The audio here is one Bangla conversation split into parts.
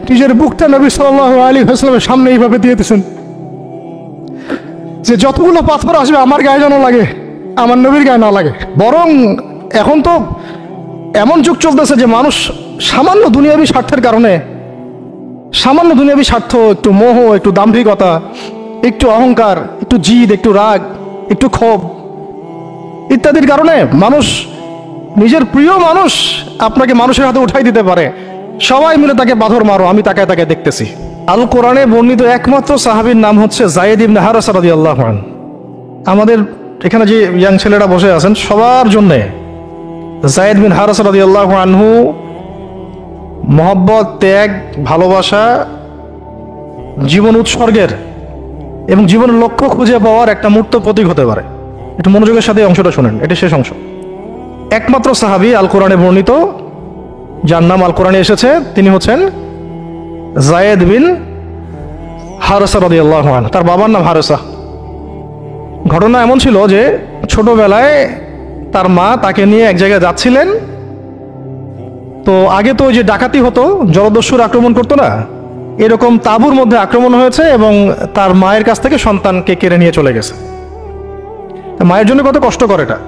নিজের বুকটা নবী সাল্লাল্লাহু আলাইহি ওয়াসাল্লামের সামনে এইভাবে দিয়ে দিয়েছেন যে যতগুলো পাথর আসবে আমার গায়ে যেন লাগে, আমার নবীর গায়ে না লাগে। বরং এখন তো এমন যুগ চলতেছে যে মানুষ সামান্য দুনিয়াবী স্বার্থের কারণে, সামান্য দুনিয়াবী স্বার্থ, একটু মোহ, একটু দাম্ভিকতা, একটু অহংকার, একটু জিদ, একটু রাগ, একটু ক্ষোভ ইত্যাদির কারণে মানুষ, নিজের প্রিয় মানুষ আপনাকে মানুষের হাতে উঠাই দিতে পারে। সবাই মিলে তাকে পাথর মারো, আমি তাকায় তাকায় দেখতেছি। আল কোরআনে বর্ণিত একমাত্র সাহাবীর নাম হচ্ছে যায়েদ ইবনে হারেসা রাদিয়াল্লাহু আনহু। আমাদের এখানে যে ইয়াং ছেলেরা বসে আছেন সবার জন্যে যায়েদ বিন হারেসা রাদিয়াল্লাহু আনহু মহব্বত, ত্যাগ, ভালোবাসা, জীবন উৎসর্গের এবং জীবনের লক্ষ্য খুঁজে পাওয়ার একটা মূর্ত প্রতীক হতে পারে। একটু মনোযোগের সাথে অংশটা শোনেন, এটা শেষ অংশ। একমাত্র সাহাবী আল কোরআনে বর্ণিত যার নাম আল কোরআনে এসেছে তিনি হচ্ছেন যায়েদ বিন হারেসা রাদিয়াল্লাহু আনহু। তার বাবার নাম হারেসা। ঘটনা এমন ছিল যে ছোটবেলায় তার মা তাকে নিয়ে এক জায়গায় যাচ্ছিলেন। তো আগে তো ওই যে ডাকাতি হতো, জলদস্যুর আক্রমণ করতো না, এরকম তাঁবুর মধ্যে আক্রমণ হয়েছে এবং তার মায়ের কাছ থেকে সন্তানকে কেড়ে নিয়ে চলে গেছে। মায়ের জন্য কত কষ্ট করে এটা,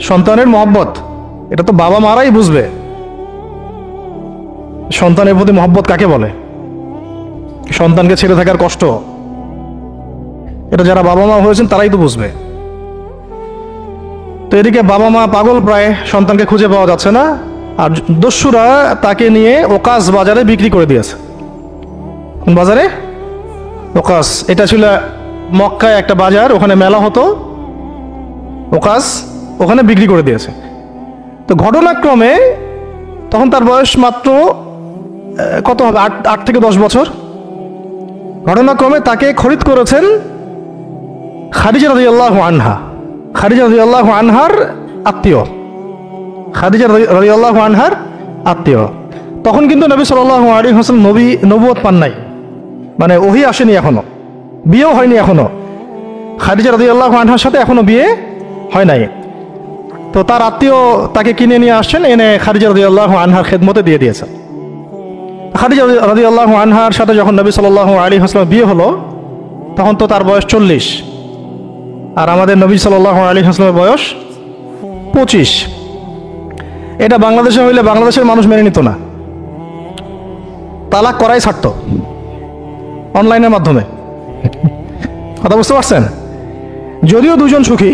সন্তানের মহব্বত, এটা তো বাবা মারাই বুঝবে সন্তানের প্রতি মহব্বত কাকে বলে, সন্তানকে ছেড়ে থাকার কষ্ট, এটা যারা বাবা মা হয়েছেন তারাই তো বুঝবে। তো এদিকে বাবা মা পাগল প্রায়, সন্তানকে খুঁজে পাওয়া যাচ্ছে না, আর দস্যুরা তাকে নিয়ে ওকাস বাজারে বিক্রি করে দিয়েছে। কোন বাজারে? ওকাস। এটা ছিল মক্কায় একটা বাজার, ওখানে মেলা হতো, ওকাস, ওখানে বিক্রি করে দিয়েছে। তো ঘটনাক্রমে তখন তার বয়স মাত্র কত হবে, 8 থেকে 10 বছর। ঘটনাক্রমে তাকে খরিদ করেছেন খাদিজা রাদিয়াল্লাহু আনহা। খাদিজা রাদিয়াল্লাহু আনহার আত্মীয়, খাদিজা রাদিয়াল্লাহু আনহার আত্মীয়। তখন কিন্তু নবী সাল্লাল্লাহু আলাইহি ওয়াসাল্লাম নবুয়ত পান নাই, মানে ওহী আসেনি এখনো, বিয়েও হয়নি এখনো। খাদিজা রাদিয়াল্লাহু আনহার সাথে এখনো বিয়ে হয় নাই। তো তার আত্মীয় তাকে কিনে নিয়ে আসছেন, এনে খাদিজা রাদিয়াল্লাহু আনহার খেদমতে দিয়ে দিয়েছেন। খাদিজা রাদিয়াল্লাহু আনহার সাথে যখন নবী সাল্লাল্লাহু আলাইহি ওয়াসাল্লাম বিয়ে হলো তখন তো তার বয়স 40, আর আমাদের নবী সাল্লাল্লাহু আলাইহি ওয়াসাল্লামের বয়স 25। এটা বাংলাদেশে হইলে বাংলাদেশের মানুষ মেনে নিত না, তালাক করাই ছাড়তো অনলাইনের মাধ্যমে। কথা বুঝতে পারছেন? যদিও দুজন সুখী,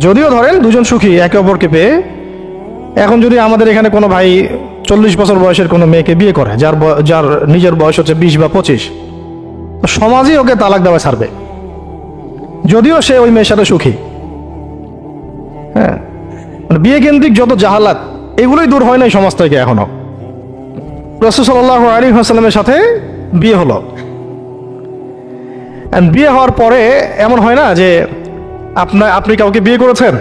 যদিও ধরেন দুজন সুখী একে অপরকে পেয়ে, এখন যদি আমাদের এখানে কোনো ভাই 40 বছর বয়সের কোনো মেয়েকে বিয়ে করে যার নিজের বয়স হচ্ছে 20 বা 25, তো সমাজই ওকে তালাক দেওয়া ছাড়বে, যদিও সে ওই মেয়ের সাথে সুখী। হ্যাঁ, মানে বিয়ে কেন্দ্রিক যত জাহালাত এগুলোই দূর হয় নাই সমাজ থেকে এখনো। রাসূল সাল্লাল্লাহু আলাইহি ওয়াসাল্লামের সাথে বিয়ে হলো, বিয়ে হওয়ার পরে এমন হয় না যে আপনি কাউকে বিয়ে করেছেন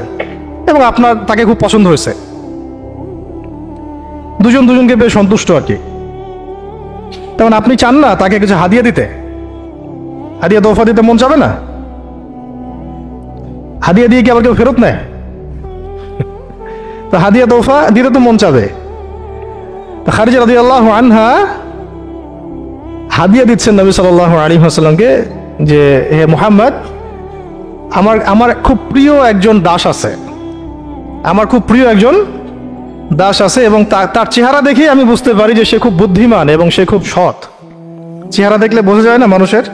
এবং আপনার তাকে খুব পছন্দ হয়েছে, দুজনকে বেশ সন্তুষ্ট আর কি, তেমন আপনি চান না তাকে কিছু হাদিয়া দিতে, হাদিয়া তোফা দিতে মন চাবে না? হাদিয়া দিয়ে কি আবার কেউ ফেরত নেয়? তো হাদিয়া তোফা দিতে তো মন চাবে। খাদিজা রাদিয়াল্লাহু আনহা হাদিয়া দিচ্ছেন নবী সাল্লাল্লাহু আলাইহি ওয়াসাল্লামকে যে হে মুহাম্মদ, আমার খুব প্রিয় একজন দাস আছে, আমার খুব প্রিয় একজন দাস আছে, এবং তার চেহারা দেখে আমি বুঝতে পারি যে সে খুব বুদ্ধিমান এবং সে খুব সৎ। চেহারা দেখলে বোঝা যায় না মানুষের?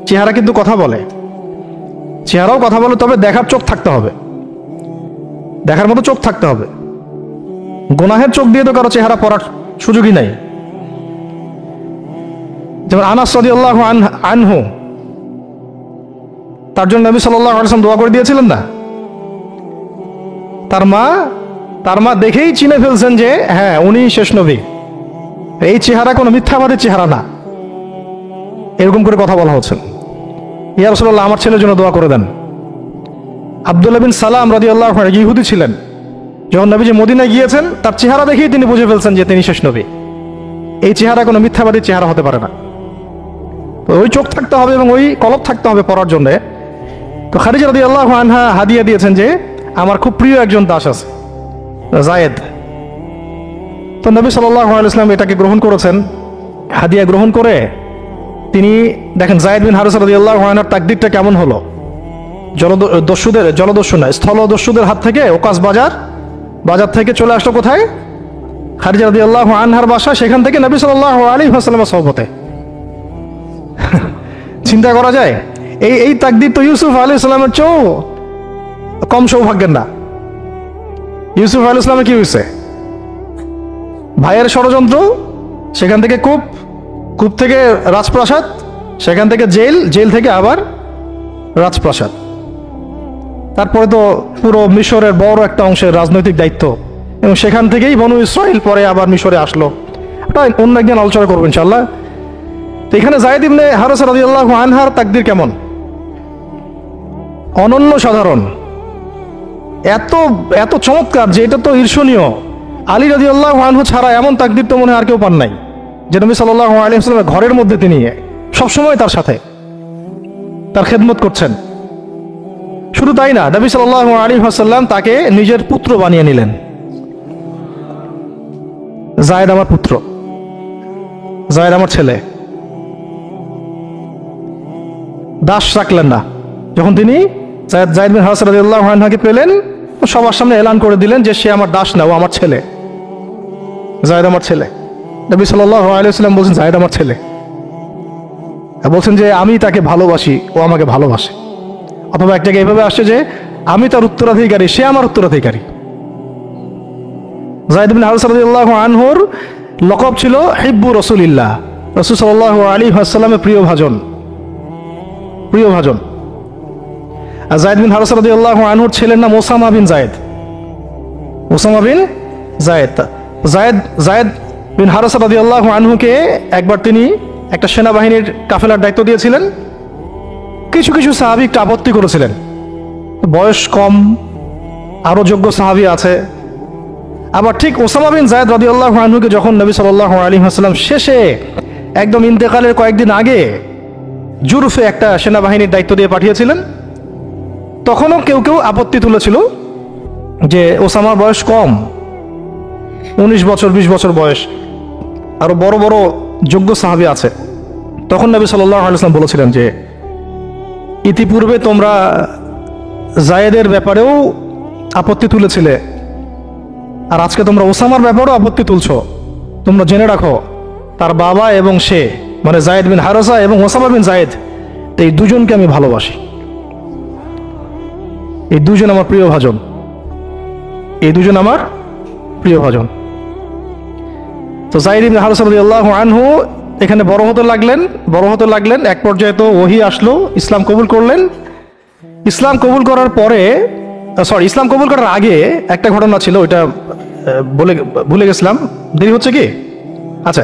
চেহারা কিন্তু কথা বলে, চেহারাও কথা বলে, তবে দেখার চোখ থাকতে হবে, দেখার মতো চোখ থাকতে হবে। গুনাহের চোখ দিয়ে তো কারো চেহারা পড়ার সুযোগই নাই। যেমন আনাস রাদিয়াল্লাহু আনহু, তার জন্য নবী সাল্লাল্লাহু আলাইহি ওয়াসাল্লাম দোয়া করে দিয়েছিলেন না? তার মা দেখেই চিনে ফেলছেন যে হ্যাঁ উনি শেষ নবী, এই চেহারা কোনো মিথ্যাবাদীর চেহারা না, এরকম করে কথা বলা হচ্ছে। ইয়া রাসূলুল্লাহ, আমার ছেলের জন্য দোয়া করে দেন। আব্দুল্লাহ বিন সালাম রাদিয়াল্লাহু আনহু ইহুদি ছিলেন, যখন নবীজি মদিনায় গিয়েছেন তার চেহারা দেখেই তিনি বুঝে ফেলছেন যে তিনি শেষ নবী, এই চেহারা কোনো মিথ্যাবাদীর চেহারা হতে পারে না। তো ওই চোখ থাকতে হবে এবং ওই কলব থাকতে হবে পড়ার জন্যে। তো খাদিজা রাদিয়াল্লাহু আনহা হাদিয়া দিয়েছেন যে আমার খুব প্রিয় একজন দাস আছে, জায়েদ। তো নবী সাল্লাল্লাহু আলাইহি ওয়াসাল্লাম এটাকে গ্রহণ করেছেন, হাদিয়া গ্রহণ করে তিনি দেখেন জায়েদ বিন হারিসা রাদিয়াল্লাহু আনহুর তাকদীরটা কেমন হলো। জলদস্যু না, স্থলদস্যুদের হাত থেকে ওকাস বাজার থেকে চলে আসলো কোথায়? খাদিজা রাদিয়াল্লাহু আনহার বাসা, সেখান থেকে নবী সাল্লাল্লাহু আলাইহি ওয়াসাল্লামের সহবতে। চিন্তা করা যায়? এই তাকদীর তো ইউসুফ আলাইহিস সালামের চেয়েও কম সৌভাগ্যের না। ইউসুফ আলাইহিস সালামের কি হয়েছে? ভাইয়ের ষড়যন্ত্র, সেখান থেকে কূপ থেকে রাজপ্রাসাদ, সেখান থেকে জেল থেকে আবার রাজপ্রাসাদ। তারপরে তো পুরো মিশরের বড় একটা অংশের রাজনৈতিক দায়িত্ব, এবং সেখান থেকেই বনু ইসরাইল পরে আবার মিশরে আসলো। ওটা অন্য একদিন আলোচনা করবো ইনশাআল্লাহ। তো এখানে জায়েদ ইবনে হারিসা রাদিয়াল্লাহু আনহার তাকদীর কেমন? অনন্য সাধারণ, এত চমৎকার যে এটা তো ঈর্ষণীয়। আলী রাদিয়াল্লাহু আনহু ছাড়া এমন তাকদীর তো মনে হয় আর কেউ পান নাই, যে নবী সাল্লাল্লাহু আলাইহি ওয়াসাল্লামের ঘরের মধ্যে তিনি সবসময় তার সাথে তার খেদমত করছেন। শুধু তাই না, নবী সাল্লাল্লাহু আলাইহি ওয়াসাল্লাম তাকে নিজের পুত্র বানিয়ে নিলেন। জায়েদ আমার পুত্র, জায়েদ আমার ছেলে। দাস রাখলেন না। যখন তিনি জায়েদ বিন হারিসা রাদিয়াল্লাহু আনহুকে পেলেন, সবার সামনে এলান করে দিলেন যে সে আমার দাস না, ও আমার ছেলে, জায়েদ আমার ছেলে। নবী সাল্লাল্লাহু আলাইহি ওয়াসাল্লাম বলছেন জায়েদ আমার ছেলে, বলছেন যে আমি তাকে ভালোবাসি, ও আমাকে ভালোবাসে। অথবা এক জায়গায় এভাবে আসছে যে আমি তার উত্তরাধিকারী, সে আমার উত্তরাধিকারী। জায়েদ বিন হারিসা রাদিয়াল্লাহু আনহুর লকব ছিল হিব্বু রাসূলিল্লাহ, রাসূল সাল্লাল্লাহু আলাইহি ওয়াসাল্লামের প্রিয় ভাজন। আর জায়েদ বিন হারিসা রাদিয়াল্লাহু আনহুর ছেলের নাম ওসামা বিন জায়েদ। জায়েদ বিন হারিসা রাদিয়াল্লাহু আনহুকে একবার তিনি একটা সেনাবাহিনীর কাফেলার দায়িত্ব দিয়েছিলেন। কিছু সাহাবী একটু আপত্তি করেছিলেন, বয়স কম, আরো যোগ্য সাহাবী আছে। আবার ঠিক ওসামা বিন জায়েদ রাদিয়াল্লাহু আনহুকে যখন নবী সাল্লাল্লাহু আলাইহি ওয়াসাল্লাম শেষে একদম ইন্তেকালের কয়েকদিন আগে জুরফে একটা সেনাবাহিনীর দায়িত্ব দিয়ে পাঠিয়েছিলেন, তখনও কেউ আপত্তি তুলেছিল যে ওসামার বয়স কম, 19 বছর 20 বছর বয়স, আরো বড় বড় যোগ্য সাহাবী আছে। তখন নবী সাল্লাল্লাহু আলাইহি ওয়াসাল্লাম বলেছিলেন যে ইতিপূর্বে তোমরা জায়েদের ব্যাপারেও আপত্তি তুলেছিলে, আর আজকে তোমরা ওসামার ব্যাপারেও আপত্তি তুলছো। তোমরা জেনে রাখো, তার বাবা এবং সে, মানে জায়েদ বিন হারিসা এবং ওসামা বিন জায়েদ, এই দুজনকে আমি ভালোবাসি। এই দুজন আমার প্রিয় ভাজন। তো জায়েদ বিন হারিসা রাদিয়াল্লাহু আনহু এখানে বড় হতে লাগলেন। এক পর্যায়ে তো ওহী আসলো, ইসলাম কবুল করলেন। ইসলাম কবুল করার আগে একটা ঘটনা ছিল, ওইটা ভুলে গেছিলাম, দেরি হচ্ছে কি? আচ্ছা,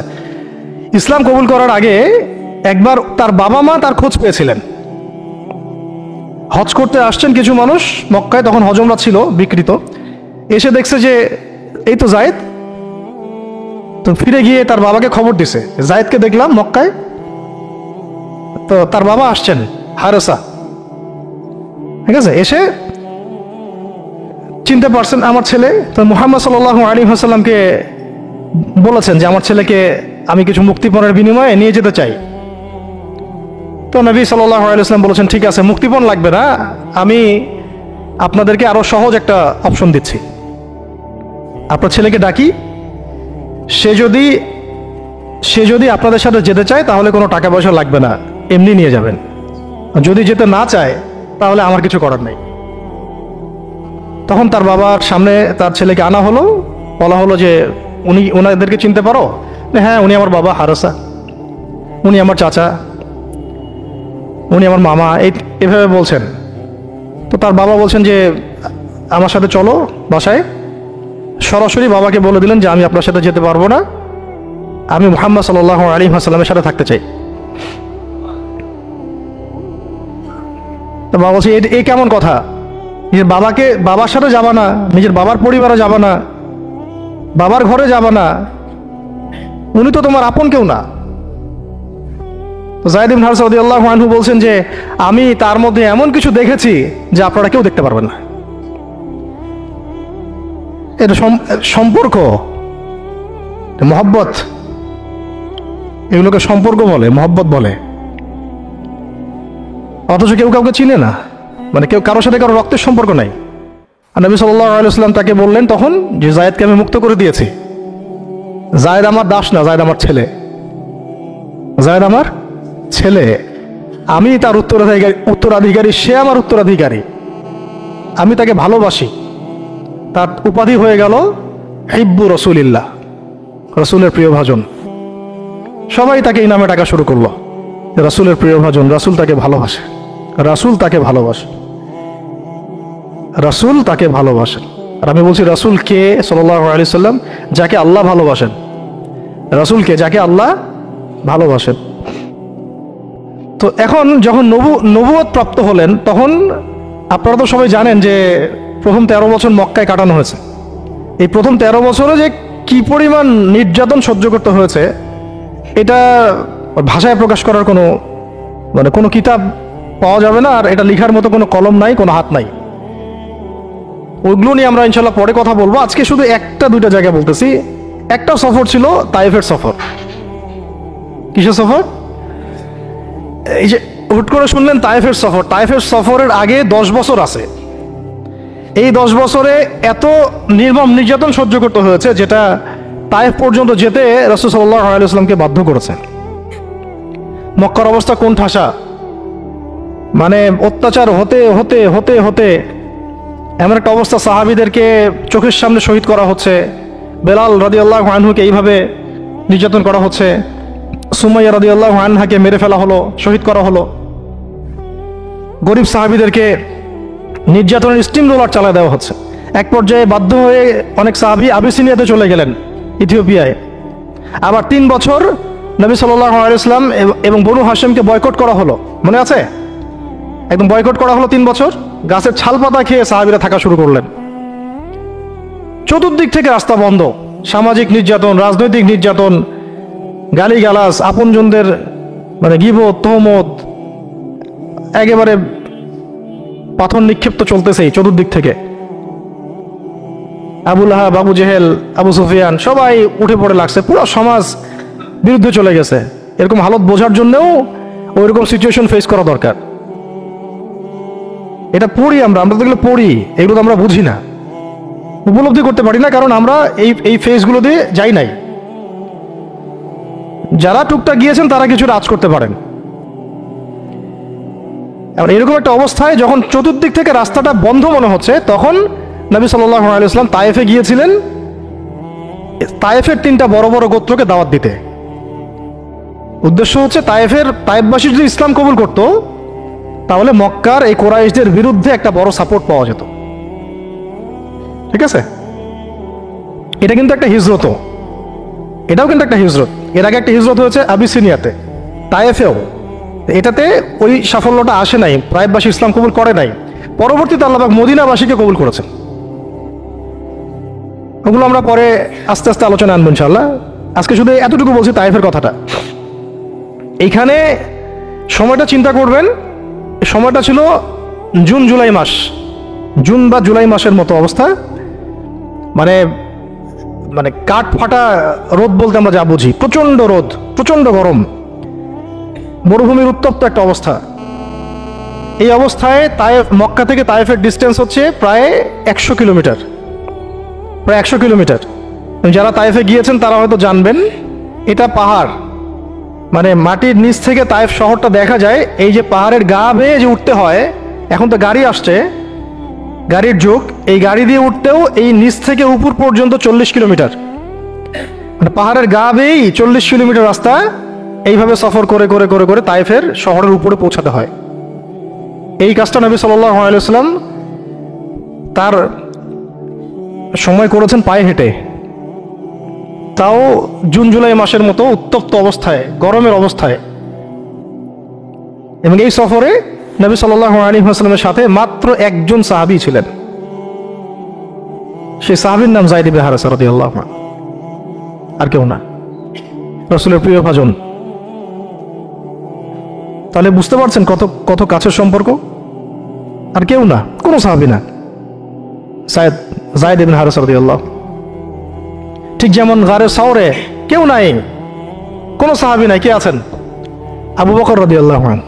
ইসলাম কবুল করার আগে একবার তার বাবা মা তার খোঁজ পেয়েছিলেন। হজ করতে আসছেন কিছু মানুষ মক্কায়, তখন হজমরা ছিল বিকৃত, এসে দেখছে যে এই তো জায়েদ। তো ফিরে গিয়ে তার বাবাকে খবর দিছে, জায়েদকে দেখলাম মক্কায়। তো তার বাবা আসছেন হারিসা, ঠিক আছে, এসে চিনতে পারছেন আমার ছেলে। তো মুহাম্মদ সাল্লাল্লাহু আলাইহি ওয়াসাল্লামকে বলেছেন যে আমার ছেলেকে আমি কিছু মুক্তিপণের বিনিময়ে নিয়ে যেতে চাই। তো নবী সাল্লাল্লাহু আলাইহি ওয়াসাল্লাম বলেছেন ঠিক আছে, মুক্তিপণ লাগবে না, আমি আপনাদেরকে আরো সহজ একটা অপশন দিচ্ছি। আপনার ছেলেকে ডাকি, সে যদি আপনাদের সাথে যেতে চায় তাহলে কোনো টাকা পয়সা লাগবে না, এমনি নিয়ে যাবেন। যদি যেতে না চায় তাহলে আমার কিছু করার নেই। তখন তার বাবার সামনে তার ছেলেকে আনা হলো, বলা হলো যে ওনাদেরকে চিনতে পারো? হ্যাঁ, উনি আমার বাবা হারিসা, উনি আমার চাচা, উনি আমার মামা, এভাবে বলছেন। তো তার বাবা বলছেন যে আমার সাথে চলো বাসায়। সরাসরি বাবাকে বলে দিলেন যে আমি আপনার সাথে যেতে পারবো না, আমি মুহাম্মদ সাল্লাল্লাহু আলাইহি ওয়াসাল্লামের সাথে থাকতে চাই। তো বাবা বলছে এ কেমন কথা? নিজের বাবার সাথে যাবা না, নিজের বাবার পরিবারে যাবা না, বাবার ঘরে যাবা না, উনি তো তোমার আপন কেউ না। তো জায়েদ ইবনে হারিসা রাদিয়াল্লাহু আনহু বলছেন যে আমি তার মধ্যে এমন কিছু দেখেছি যে আপনারা কেউ দেখতে পারবেন না। এটা সম্পর্ক, মহব্বত, এগুলোকে সম্পর্ক বলে, মহব্বত বলে। অথচ কেউ কাউকে চিনে না, মানে কেউ কারোর সাথে কারো রক্তের সম্পর্ক নাই। আর নবী সাল্লাল্লাহু আলাইহি ওয়াসাল্লাম তাকে বললেন তখন যে যায়েদকে আমি মুক্ত করে দিয়েছি। যায়েদ আমার দাস না, যায়েদ আমার ছেলে, যায়েদ আমার ছেলে, আমি তার উত্তরাধিকারী, সে আমার উত্তরাধিকারী, আমি তাকে ভালোবাসি। তার উপাধি হয়ে গেল হিব্বু রসুলিল্লাহ, রসুলের প্রিয় ভাজন। সবাই তাকে এই নামে ডাকা শুরু করলো, রাসূলের প্রিয় ভাজন, রাসূল তাকে ভালোবাসে, রাসূল তাকে ভালোবাসে, রাসূল তাকে ভালোবাসেন। আর আমি বলছি রাসূল কে? সাল্লাল্লাহু আলাইহি সাল্লাম, যাকে আল্লাহ ভালোবাসেন। রাসূল কে? যাকে আল্লাহ ভালোবাসেন। তো এখন যখন নবুয়ত প্রাপ্ত হলেন, তখন আপনারা তো সবাই জানেন যে প্রথম 13 বছর মক্কায় কাটানো হয়েছে। এই প্রথম 13 বছরে যে কি পরিমাণ নির্যাতন সহ্য করতে হয়েছে, এটা ভাষায় প্রকাশ করার কোনো কিতাব পাওয়া যাবে না। আর এটা লেখার মতো কোনো কলম নাই, কোনো হাত নাই। ওইগুলো নিয়ে আমরা ইনশাল্লাহ পরে কথা বলবো। আজকে শুধু একটা দুইটা জায়গা বলতেছি। একটা সফর ছিল তায়েফের সফর। কিসের সফর? এই যে হুট করে শুনলেন তায়েফের সফর। তায়েফের সফরের আগে 10 বছর আছে। এই 10 বছরে এত নির্মম নির্যাতন সহ্য করতে হয়েছে, যেটা তায়েফ পর্যন্ত যেতে রাসূল সাল্লাল্লাহু আলাইহি ওয়াসাল্লামকে বাধ্য করেছে। মক্কার অবস্থা কোন ঠাসা, মানে অত্যাচার হতে হতে হতে হতে এমন একটা অবস্থা, সাহাবীদেরকে চোখের সামনে শহীদ করা হচ্ছে। বেলাল রাদিয়াল্লাহু আনহুকে এইভাবে নির্যাতন করা হচ্ছে। সুমাইয়া রাদিয়াল্লাহু আনহাকে মেরে ফেলা হলো, শহীদ করা হলো। গরিব সাহাবীদেরকে নির্যাতনের স্টিম রোলার চালায় দেওয়া হচ্ছে। এক পর্যায়ে বাধ্য হয়ে অনেক সাহাবী আবিসিনিয়াতে চলে গেলেন, ইথিওপিয়ায়। আবার 3 বছর নবী সাল্লাল্লাহু আলাইহি ওয়াসাল্লাম এবং বনু হাশিমকে বয়কট করা হলো, মনে আছে? একদম বয়কট করা হলো 3 বছর। গাছের ছাল পাতা খেয়ে সাহাবীরা থাকা শুরু করলেন। চতুর্দিক থেকে রাস্তা বন্ধ, সামাজিক নির্যাতন, রাজনৈতিক নির্যাতন, গালিগালাজ, আপনজনদের মানে গীবত, তহমত, একেবারে পাথর নিক্ষেপ্ত চলতেছেই চতুর্দিক থেকে। আবু লাহাব, আবু জেহেল, আবু সুফিয়ান সবাই উঠে পড়ে লাগছে, পুরো সমাজ বিরুদ্ধে চলে গেছে। এরকম হালত বোঝার জন্যও ওইরকম সিচুয়েশন ফেস করা দরকার। এটা পড়ি আমরা তো এগুলো পড়ি, এগুলো তো আমরা বুঝি না, উপলব্ধি করতে পারি না, কারণ আমরা এই ফেজগুলো দিয়ে যাই নাই। যারা টুকটাক গিয়েছেন তারা কিছু রাজ করতে পারেন। এরকম একটা অবস্থায় যখন চতুর্দিক থেকে রাস্তাটা বন্ধ মনে হচ্ছে, তখন নবী সাল্লাল্লাহু আলাইহি ওয়াসাল্লাম তায়েফে গিয়েছিলেন, তায়েফের 3টা বড় বড় গোত্রকে দাওয়াত দিতে। উদ্দেশ্য হচ্ছে তায়েফবাসী যদি ইসলাম কবুল করত, তাহলে মক্কার এই কুরাইশদের বিরুদ্ধে একটা বড় সাপোর্ট পাওয়া যেত। ঠিক আছে? এটা কিন্তু একটা হিজরত, এটাও কিন্তু একটা হিজরত। এর আগে একটা হিজরত হয়েছে আবিসিনিয়াতে, তায়েফেও। এটাতে ওই সাফল্যটা আসে নাই, তায়েফবাসী ইসলাম কবুল করে নাই। পরবর্তীতে আল্লাহ পাক মদিনাবাসীকে কবুল করেছেন। ওগুলো আমরা পরে আস্তে আস্তে আলোচনা আনবো ইনশাআল্লাহ। আজকে শুধু এতটুকু বলছি তায়েফের কথাটা। এইখানে সময়টা চিন্তা করবেন, সময়টা ছিল জুন জুলাই মাস, জুন বা জুলাই মাসের মতো অবস্থা। মানে মানে কাঠ ফাটা রোদ বলতে আমরা যা বুঝি, প্রচন্ড রোদ, প্রচন্ড গরম, মরুভূমির উত্তপ্ত একটা অবস্থা। এই অবস্থায় মক্কা থেকে তায়েফের ডিস্টেন্স হচ্ছে প্রায় 100 কিলোমিটার, প্রায় 100 কিলোমিটার। যারা তায়েফে গিয়েছেন তারা হয়তো জানবেন, এটা পাহাড়, মানে মাটির নিচ থেকে তায়েফ শহরটা দেখা যায়। এই যে পাহাড়ের গা বেয়ে যে উঠতে হয়, এখন তো গাড়ি আসছে, গাড়ির যুগ, এই গাড়ি দিয়ে উঠতেও এই নিচ থেকে উপর পর্যন্ত 40 কিলোমিটার, মানে পাহাড়ের গা বেয়েই 40 কিলোমিটার রাস্তা এইভাবে সফর করে করে করে করে তায়েফের শহরের উপরে পৌঁছাতে হয়। এই কাজটা নবী সাল্লাল্লাহু আলাইহি ওয়াসাল্লাম তার সময় করেছেন পায়ে হেঁটে, তাও জুন জুলাই মাসের মতো উত্তপ্ত অবস্থায়, গরমের অবস্থায়। এবং এই সফরে নবী সাল্লাল্লাহু আলাইহি ওয়াসাল্লামের সাথে মাত্র একজন সাহাবী ছিলেন। সেই সাহাবীর নাম যায়েদ ইবনে হারেসা রাদিয়াল্লাহু আনহু, আর কেউ না, রাসূলের প্রিয় ভাজন। তাহলে বুঝতে পারছেন কত কত কাছের সম্পর্ক। আর কেউ না, কোনো সাহাবী না, যায়েদ ইবনে হারেসা রাদিয়াল্লাহু। ঠিক যেমন গারে সাওরে কেউ নাই, কোনো সাহাবী নাই, কে আছেন? আবু বকর রাদিয়াল্লাহু আনহু।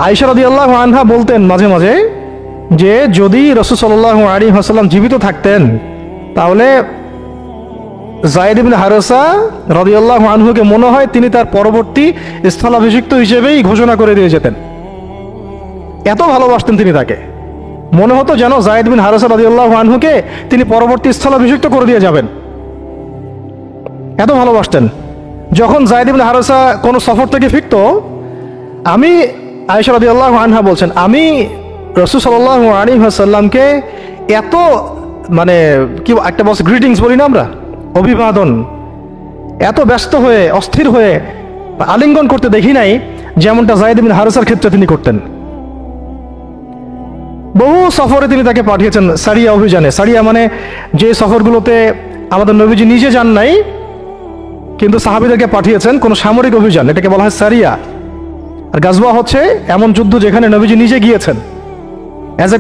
আয়েশা রাদিয়াল্লাহু আনহা বলতেন মাঝে মাঝে যে যদি রাসূল সাল্লাল্লাহু আলাইহি ওয়াসাল্লাম জীবিত থাকতেন তাহলে যায়েদ ইবনে হারেসা রাদিয়াল্লাহু আনহুকে মনে হয় তিনি তার পরবর্তী স্থলাভিষিক্ত হিসেবেই ঘোষণা করে দিয়ে যেতেন। এত ভালোবাসতেন তিনি তাকে, মনে হতো যেন যায়েদ বিন হারেসা রাদিয়াল্লাহু আনহুকে তিনি পরবর্তী স্থলাভিষিক্ত করে দিয়ে যাবেন, এত ভালোবাসতেন। যখন যায়েদ বিন হারেসা কোনো সফর থেকে ফিরত, আমি আয়েশা রাদিয়াল্লাহু আনহা বলছেন, আমি রাসূল সাল্লাল্লাহু আলাইহি ওয়াসাল্লামকে এত মানে কি একটা বস গ্রিটিংস বলি না আমরা, অভিবাদন, এত ব্যস্ত হয়ে অস্থির হয়ে আলিঙ্গন করতে দেখি নাই যেমনটা যায়েদ বিন হারেসার ক্ষেত্রে তিনি করতেন। বহু সফরে তিনি তাকে পাঠিয়েছেন, সারিয়া অভিযানে। সারিয়া মানে যে সফরগুলোতে আমাদের নবীজি নিজে যান নাই কিন্তু সাহাবীদেরকে পাঠিয়েছেন, কোনো সামরিক অভিযান, এটাকে বলা হয় সারিয়া। আর গাজওয়া হচ্ছে এমন যুদ্ধ যেখানে নবীজি নিজে গিয়েছেন, অ্যাজ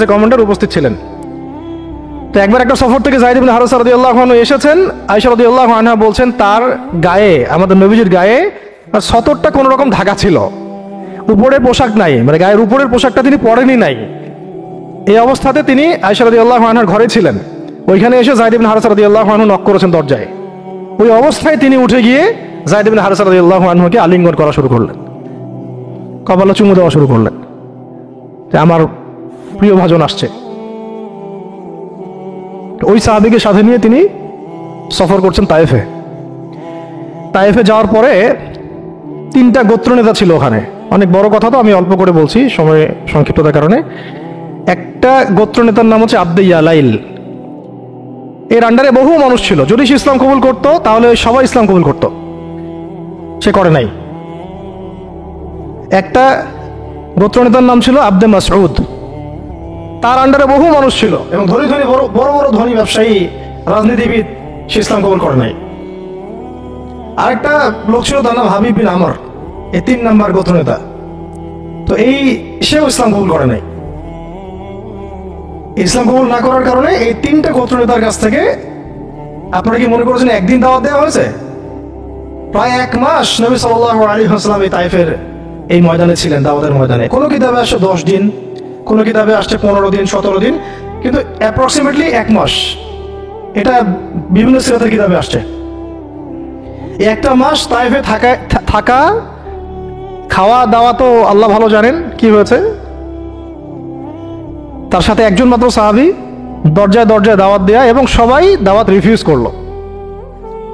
এ কমান্ডার উপস্থিত ছিলেন। তো একবার একটা সফর থেকে যায়েদ ইবনে হারেসা রাদিয়াল্লাহু আনহু এসেছেন। আয়েশা রাদিয়াল্লাহু আনহা বলছেন তার গায়ে, আমাদের নবীজির গায়ে আর সতরটা কোনো রকম ঢাকা ছিল, উপরে পোশাক নাই, মানে গায়ের উপরের পোশাকটা তিনি পরেনি নাই। এই অবস্থাতে তিনি আয়েশা রাদিয়াল্লাহু আনহার ঘরে ছিলেন। ওইখানে এসে যায়েদ ইবনে হারেসা রাদিয়াল্লাহু আনহু নক করেছেন দরজায়। ওই অবস্থায় তিনি উঠে গিয়ে যায়েদ ইবনে হারেসা রাদিয়াল্লাহু আনহুকে আলিঙ্গন করা শুরু করলেন, কপালে চুমু দেওয়া শুরু করলেন যে আমার প্রিয় ভাজন আসছে। ওই সাহাবীকে সাথে নিয়ে তিনি সফর করছেন তায়েফে। তায়েফে যাওয়ার পরে 3টা গোত্রনেতা ছিল ওখানে। অনেক বড় কথা, তো আমি অল্প করে বলছি সময় সংক্ষিপ্ততার কারণে। একটা গোত্রনেতার নাম হচ্ছে আব্দে ইয়ালাইল। এর আন্ডারে বহু মানুষ ছিল, যদি সে ইসলাম কবুল করতো তাহলে সবাই ইসলাম কবুল করত, সে করে নাই। একটা গোত্রনেতার নাম ছিল আব্দে মাসউদ, তার আন্ডারে বহু মানুষ ছিল এবং ধনী ধনী বড় বড় ধনী ব্যবসায়ী, রাজনীতিবিদ, সে ইসলাম কবুল করে নাই। আরেকটা লোক ছিল, তার নাম হাবিব বিন আমর, এই 3 নাম্বার গোত্রনেতা। তো সেও ইসলাম কবুল করে নাই। ইসলাম কবুল না করার কারণে এই 3টা গোত্রনেতার কাছ থেকে, আপনারা কি মনে করেছেন একদিন দাওয়াত দেওয়া হয়েছে? প্রায় 1 মাস নবী সাল্লাল্লাহু আলাইহি ওয়াসাল্লাম এই তায়েফের এই ময়দানে ছিলেন, দাওয়াতের ময়দানে। কোনো কিতাবে আসছে 10 দিন, কোনো কিতাবে আসছে 15 দিন, 17 দিন, কিন্তু অ্যাপ্রক্সিমেটলি 1 মাস, এটা বিভিন্ন সিরাতের কিতাবে আসছে। এই 1টা মাস তায়েফে থাকা, খাওয়া দাওয়া তো আল্লাহ ভালো জানেন কি হয়েছে। তার সাথে একজন মাত্র সাহাবী, দরজায় দরজায় দাওয়াত দেয়া, এবং সবাই দাওয়াত রিফিউজ করলো।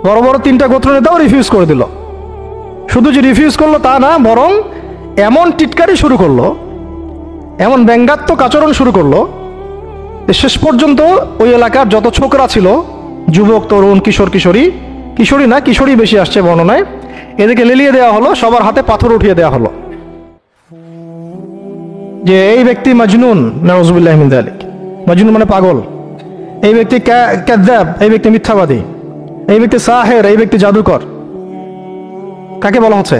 বড় বড় 3টা গোত্রনেতাও রিফিউজ করে দিল। শুধু যে রিফিউজ করলো তা না, বরং এমন টিটকারি শুরু করলো, এমন ব্যঙ্গাত্মক আচরণ শুরু করলো যে শেষ পর্যন্ত ওই এলাকার যত ছোকরা ছিল, যুবক, তরুণ, কিশোরী বেশি আসছে বর্ণনায়, এদেরকে লেলিয়ে দেওয়া হলো, সবার হাতে পাথর উঠিয়ে দেওয়া হলো যে এই ব্যক্তি মাজনুন, নাউযুবিল্লাহি মিন যালিক। মাজনুন মানে পাগল, এই ব্যক্তি কাযযাব, এই ব্যক্তি মিথ্যাবাদী, এই ব্যক্তি সাহের, এই ব্যক্তি জাদুকর। কাকে বলা হচ্ছে?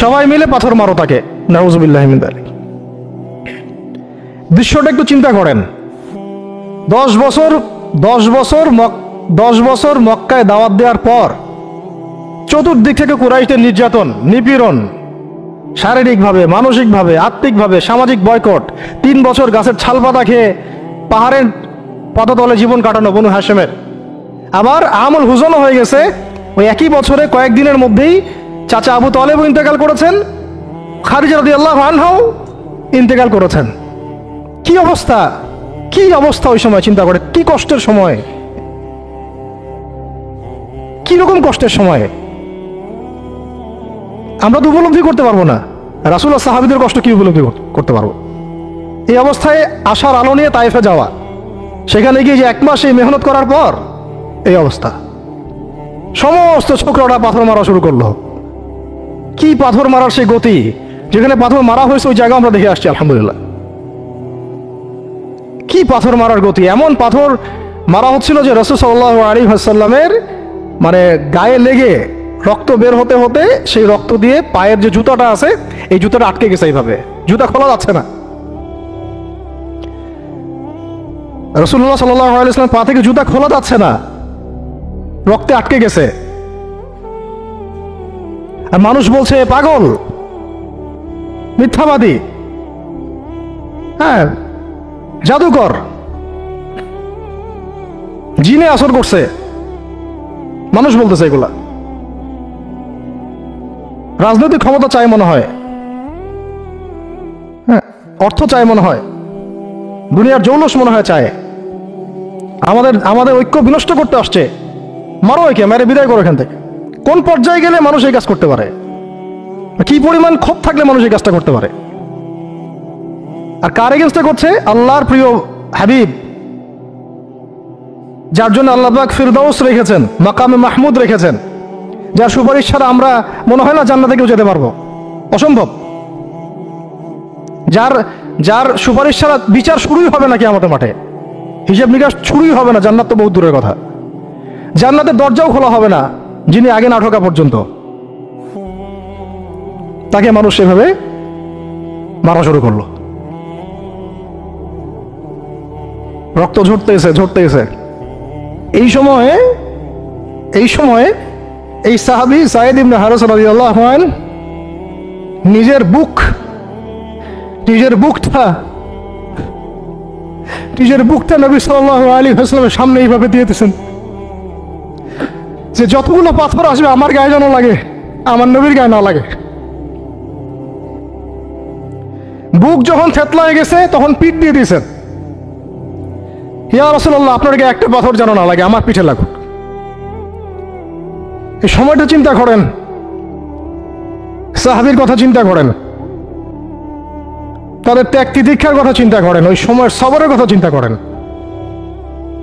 সবাই মিলে পাথর মারো তাকে, নাউযুবিল্লাহি মিন যালিক। দৃশ্যটা একটু চিন্তা করেন। 10 বছর মক্কায় দাওয়াত দেওয়ার পর চতুর্দিক থেকে কুরাইশদের নির্যাতন, নিপীড়ন, শারীরিকভাবে, মানসিকভাবে, আত্মিকভাবে, সামাজিক বয়কট, 3 বছর গাছের ছাল পাতা খেয়ে পাহাড়ের পদতলে জীবন কাটানো বনু হাশেমের। আবার আমল হুজনও হয়ে গেছে। ওই একই বছরে কয়েকদিনের মধ্যেই চাচা আবু তালেবও ইন্তেকাল করেছেন, খাদিজা রাদিয়াল্লাহু আনহাও ইন্তেকাল করেছেন। কি অবস্থা, কি অবস্থা ওই সময় চিন্তা করে, কি কষ্টের সময়, কি রকম কষ্টের সময় আমরা তো উপলব্ধি করতে পারবো না। রাসূল আর সাহাবীদের কষ্ট কি উপলব্ধি করতে পারবো? এই অবস্থায় আশার আলো নিয়ে তায়েফে যাওয়া, সেখানে গিয়ে যে 1 মাস এই মেহনত করার পর এই অবস্থা, সমস্ত ছোকরাটা পাথর মারা শুরু করলো। কি পাথর মারার সেই গতি, যেখানে পাথর মারা হয়েছে ওই জায়গা আমরা দেখে আসছি আলহামদুলিল্লাহ। কি পাথর মারার গতি, এমন পাথর মারা হচ্ছিল যে রাসূল সাল্লাল্লাহু আলাইহি ওয়াসাল্লামের মানে গায়ে লেগে রক্ত বের হতে হতে সেই রক্ত দিয়ে পায়ের যে জুতাটা আছে এই জুতাটা আটকে গেছে, এইভাবে জুতা খোলা যাচ্ছে না। রাসূলুল্লাহ সাল্লাল্লাহু আলাইহি ওয়াসাল্লাম পা থেকে জুতা খোলা যাচ্ছে না, রক্তে আটকে গেছে। আর মানুষ বলছে পাগল, মিথ্যাবাদী, হ্যাঁ জাদুকর, জিনে আসর করছে, মানুষ বলতেছে এগুলা। রাজনৈতিক ক্ষমতা চাই মনে হয়, হ্যাঁ অর্থ চাই মনে হয়, দুনিয়ার জৌলস মনে হয় চায়, আমাদের ঐক্য বিনষ্ট করতে আসছে। মারো একে, মেরে বিদায় করো এখান থেকে। কোন পর্যায়ে গেলে মানুষ এই কাজ করতে পারে? কি পরিমাণ ক্ষোভ থাকলে মানুষ এই কাজটা করতে পারে? আর কার এগেন্স্টে করছে? আল্লাহর প্রিয় হাবিব, যার জন্য আল্লাহ পাক ফিরদাউস রেখেছেন, মাকামে মাহমুদ রেখেছেন, যার সুপারিশ ছাড়া আমরা মনে হয় না জান্নাতে কেউ যেতে পারবো, অসম্ভব। যার সুপারিশ ছাড়া বিচার শুরুই হবে না কিয়ামতের মাঠে, হিসাব নিকাশ শুরুই হবে না, জান্নাত তো বহুত দূরের কথা। জান্নাতের দরজাও খোলা হবে না যিনি আগে না ঢোকা পর্যন্ত। তাকে মানুষ সেভাবে মারা শুরু করলো, রক্ত ঝরতেছে। এই সময়ে এই সাহাবী যায়েদ ইবনে হারেসা রাদিয়াল্লাহু আনহু নিজের বুকটা নবী সাল্লাল্লাহু আলাইহি ওয়াসাল্লামের সামনে এইভাবে দিয়েছেন যে যতগুলো পাথর আসবে আমার গায়ে যেন লাগে, আমার নবীর গায়ে না লাগে। বুক যখন থেতলায় গেছে তখন পিঠ দিয়ে দিয়েছেন, ইয়া রাসূলুল্লাহ আপনার গায়ে একটা পাথর যেন না লাগে, আমার পিঠে লাগুক। এই সময়টা চিন্তা করেন, সাহাবীর কথা চিন্তা করেন, তাদের ত্যাগ তিতিক্ষার কথা চিন্তা করেন, ওই সময়ের সবরের কথা চিন্তা করেন।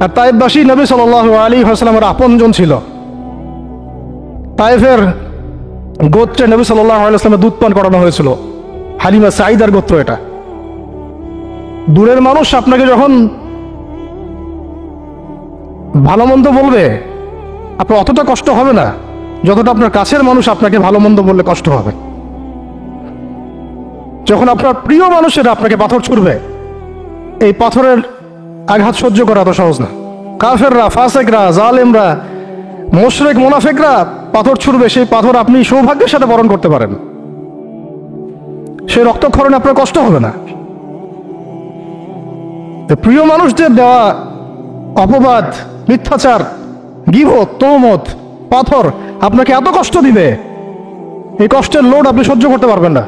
আর তায়েফবাসী নবী সাল্লাল্লাহু আলাইহি ওয়াসাল্লামের আপনজন ছিল। তায়েফের গোত্রে নবী সাল্লাল্লাহু আলাইহি ওয়াসাল্লামের দুধ পান করানো হয়েছিল, হালিমা সাঈদার গোত্র এটা। দূরের মানুষ আপনাকে যখন ভালো মন্দ বলবে আপনার অতটা কষ্ট হবে না যতটা আপনার কাছের মানুষ আপনাকে ভালো মন্দ বললে কষ্ট হবে। যখন আপনার প্রিয় মানুষেরা আপনাকে পাথর ছুড়বে, এই পাথরের আঘাত সহ্য করা তো সহজ না। কাফেররা, ফাসেকরা, জালেমরা, মুশরিক, মুনাফিকরা পাথর ছুড়বে, সেই পাথর আপনি সৌভাগ্যের সাথে বরণ করতে পারেন, সেই রক্তক্ষরণে আপনার কষ্ট হবে না। প্রিয় মানুষদের দেওয়া অপবাদ, মিথ্যাচার, গীবত, তহমত, পাথর আপনাকে এত কষ্ট দিবে, এই কষ্টের লোড আপনি সহ্য করতে পারবেন না।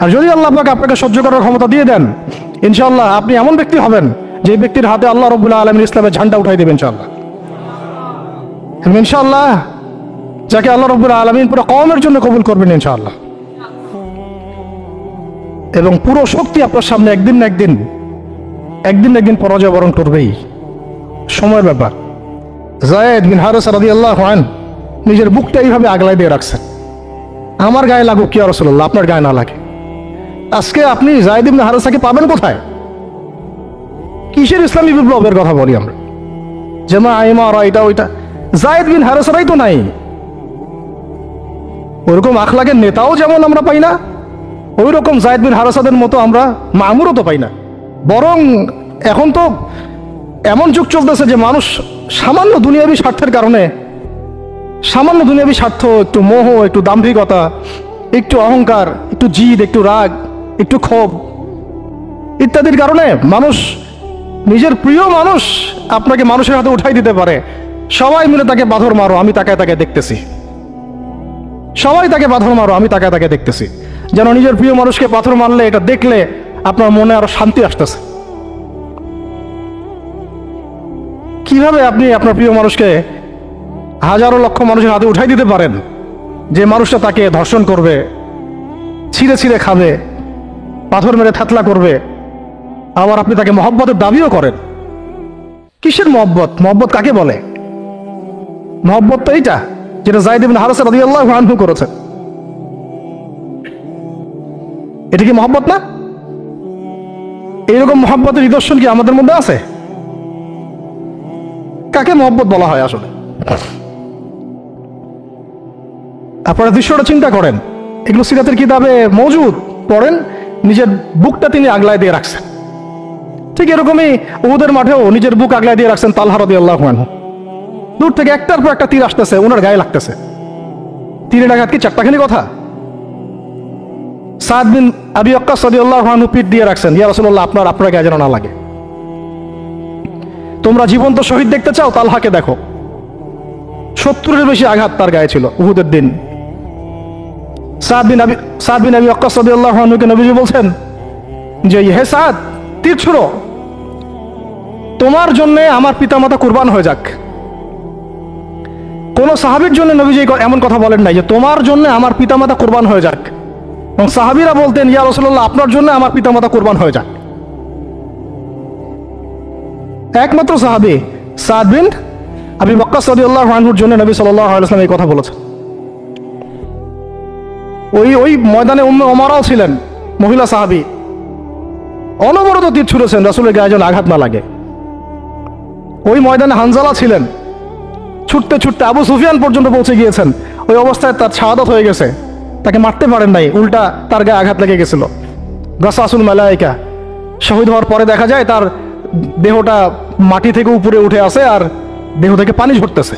আর যদি আল্লাহ পাক আপনাকে সহ্য করার ক্ষমতা দিয়ে দেন, ইনশাআল্লাহ আপনি এমন ব্যক্তি হবেন যে ব্যক্তির হাতে আল্লাহ রাব্বুল আলামিন ইসলামের ঝান্ডা উঠাই দেবেন ইনশাআল্লাহ। ইনশাআল্লাহ যাকে আল্লাহ রাব্বুল আলামিন পুরো কওমের জন্য কবুল করবেন ইনশাআল্লাহ। এবং পুরো শক্তি আপনার সামনে একদিন না একদিন পরাজয় বরণ করবেই, সময়ের ব্যাপার। যায়েদ বিন হারেসা রাদিয়াল্লাহু আনহু নিজের বুকটা এইভাবে আগলায় দিয়ে রাখছেন, আমার গায়ে লাগুক ইয়া রাসূলুল্লাহ, আপনার গায়ে না লাগে। আজকে আপনি যায়েদ ইবনে হারেসাকে পাবেন কোথায়? কিসের ইসলামী বিপ্লবের কথা বলি আমরা? জামা আইমারা এটা ওইটা, যায়েদ বিন হারেসারাই তো নাই। ওরকম আখলাকের নেতাও যেমন আমরা পাই না, ওই রকম যায়েদ বিন হারেসাদের মতো আমরা মামুরও তো পাই না। বরং এখন তো এমন যুগ চলতেছে যে মানুষ সামান্য দুনিয়াবী স্বার্থের কারণে, সামান্য দুনিয়াবী স্বার্থ, একটু মোহ, একটু দাম্ভিকতা, একটু অহংকার, একটু জিদ, একটু রাগ, একটু ক্ষোভ ইত্যাদির কারণে মানুষ, নিজের প্রিয় মানুষ আপনাকে মানুষের হাতে উঠাই দিতে পারে। সবাই মিলে তাকে পাথর মারো, আমি তাকায় দেখতেছি। সবাই তাকে পাথর মারো, আমি তাকায় দেখতেছি। যেন নিজের প্রিয় মানুষকে পাথর মারলে এটা দেখলে আপনার মনে আরো শান্তি আসতেছে। কিভাবে আপনি আপনার প্রিয় মানুষকে হাজারো লক্ষ মানুষের হাতে উঠাই দিতে পারেন, যে মানুষটা তাকে ধর্ষণ করবে, ছিঁড়ে খাবে, পাথর মেরে থাতলা করবে, আবার আপনি তাকে মহব্বতের দাবিও করেন? কিসের মহব্বত? মহব্বত কাকে বলে? মহব্বত তো এইটা যেটা যায়েদ ইবনে হারেসা রাদিয়াল্লাহু আনহু করেছেন। এটা কি মহব্বত না? এইরকম মহব্বতের নিদর্শন কি আমাদের মধ্যে আছে? কাকে মহব্বত বলা হয় আসলে? আপনারা দৃশ্যটা চিন্তা করেন, এগুলো সিরাতের কিতাবে মওজুদ, পড়েন। নিজের বুকটা তিনি আগলায় দিয়ে রাখছেন, ঠিক এরকমই উহুদের মাঠেও নিজের বুক আগলায় দিয়ে রাখছেন তালহা রাদিয়াল্লাহু আনহু। দূর থেকে একটার পর একটা তীর আসতেছে, ওনার গায়ে লাগতেছে। তীরের আঘাত কি চারটাখানি কথা? সাদ বিন আবি ওয়াক্কাস রাদিয়াল্লাহু আনহু পিঠ দিয়ে রাখছেন, ইয়া রাসূলুল্লাহ আপনার গায়ে যেন না লাগে। তোমরা জীবন্ত শহীদ দেখতে চাও, তালহাকে দেখো। 70-এর বেশি আঘাত তার গায়ে ছিল উহুদের দিন। সাদ বিন আবি ওয়াক্কাস রাদিয়াল্লাহু আনহুকে নবীজি বলছেন যে হে সাদ, তীর ছুড়ো, তোমার জন্য আমার পিতামাতা কুরবান হয়ে যাক। কোন সাহাবীর জন্য নবীজি এমন কথা বলেন নাই যে তোমার জন্য আমার পিতামাতা কুরবান হয়ে যাক। এবং সাহাবীরা বলতেন ইয়া রাসূলুল্লাহ আপনার জন্য আমার পিতামাতা কুরবান হয়ে যাক। একমাত্র সাহাবী সাদ বিন আবি ওয়াক্কাস রাদিয়াল্লাহু আনহুর জন্য নবী সাল্লাল্লাহু আলাইহি ওয়াসাল্লাম এই কথা বলেছেন। ওই ময়দানে উম্মে ওমারাও ছিলেন, মহিলা সাহাবী, অনবরত তীর ছুঁড়েছেন রাসূলের গায়ে যেন আঘাত না লাগে। ওই ময়দানে হানজালা ছিলেন, ছুটতে ছুটতে আবু সুফিয়ান পর্যন্ত পৌঁছে গিয়েছেন। ওই অবস্থায় তার শাহাদাত হয়ে গেছে, তাকে মারতে পারেন নাই, উল্টা তার গায়ে আঘাত লেগে গেছিল। গাসাসুল মালায়েকা, শহীদ হওয়ার পরে দেখা যায় তার দেহটা মাটি থেকে উপরে উঠে আসে আর দেহ থেকে পানি ঝরতেছে।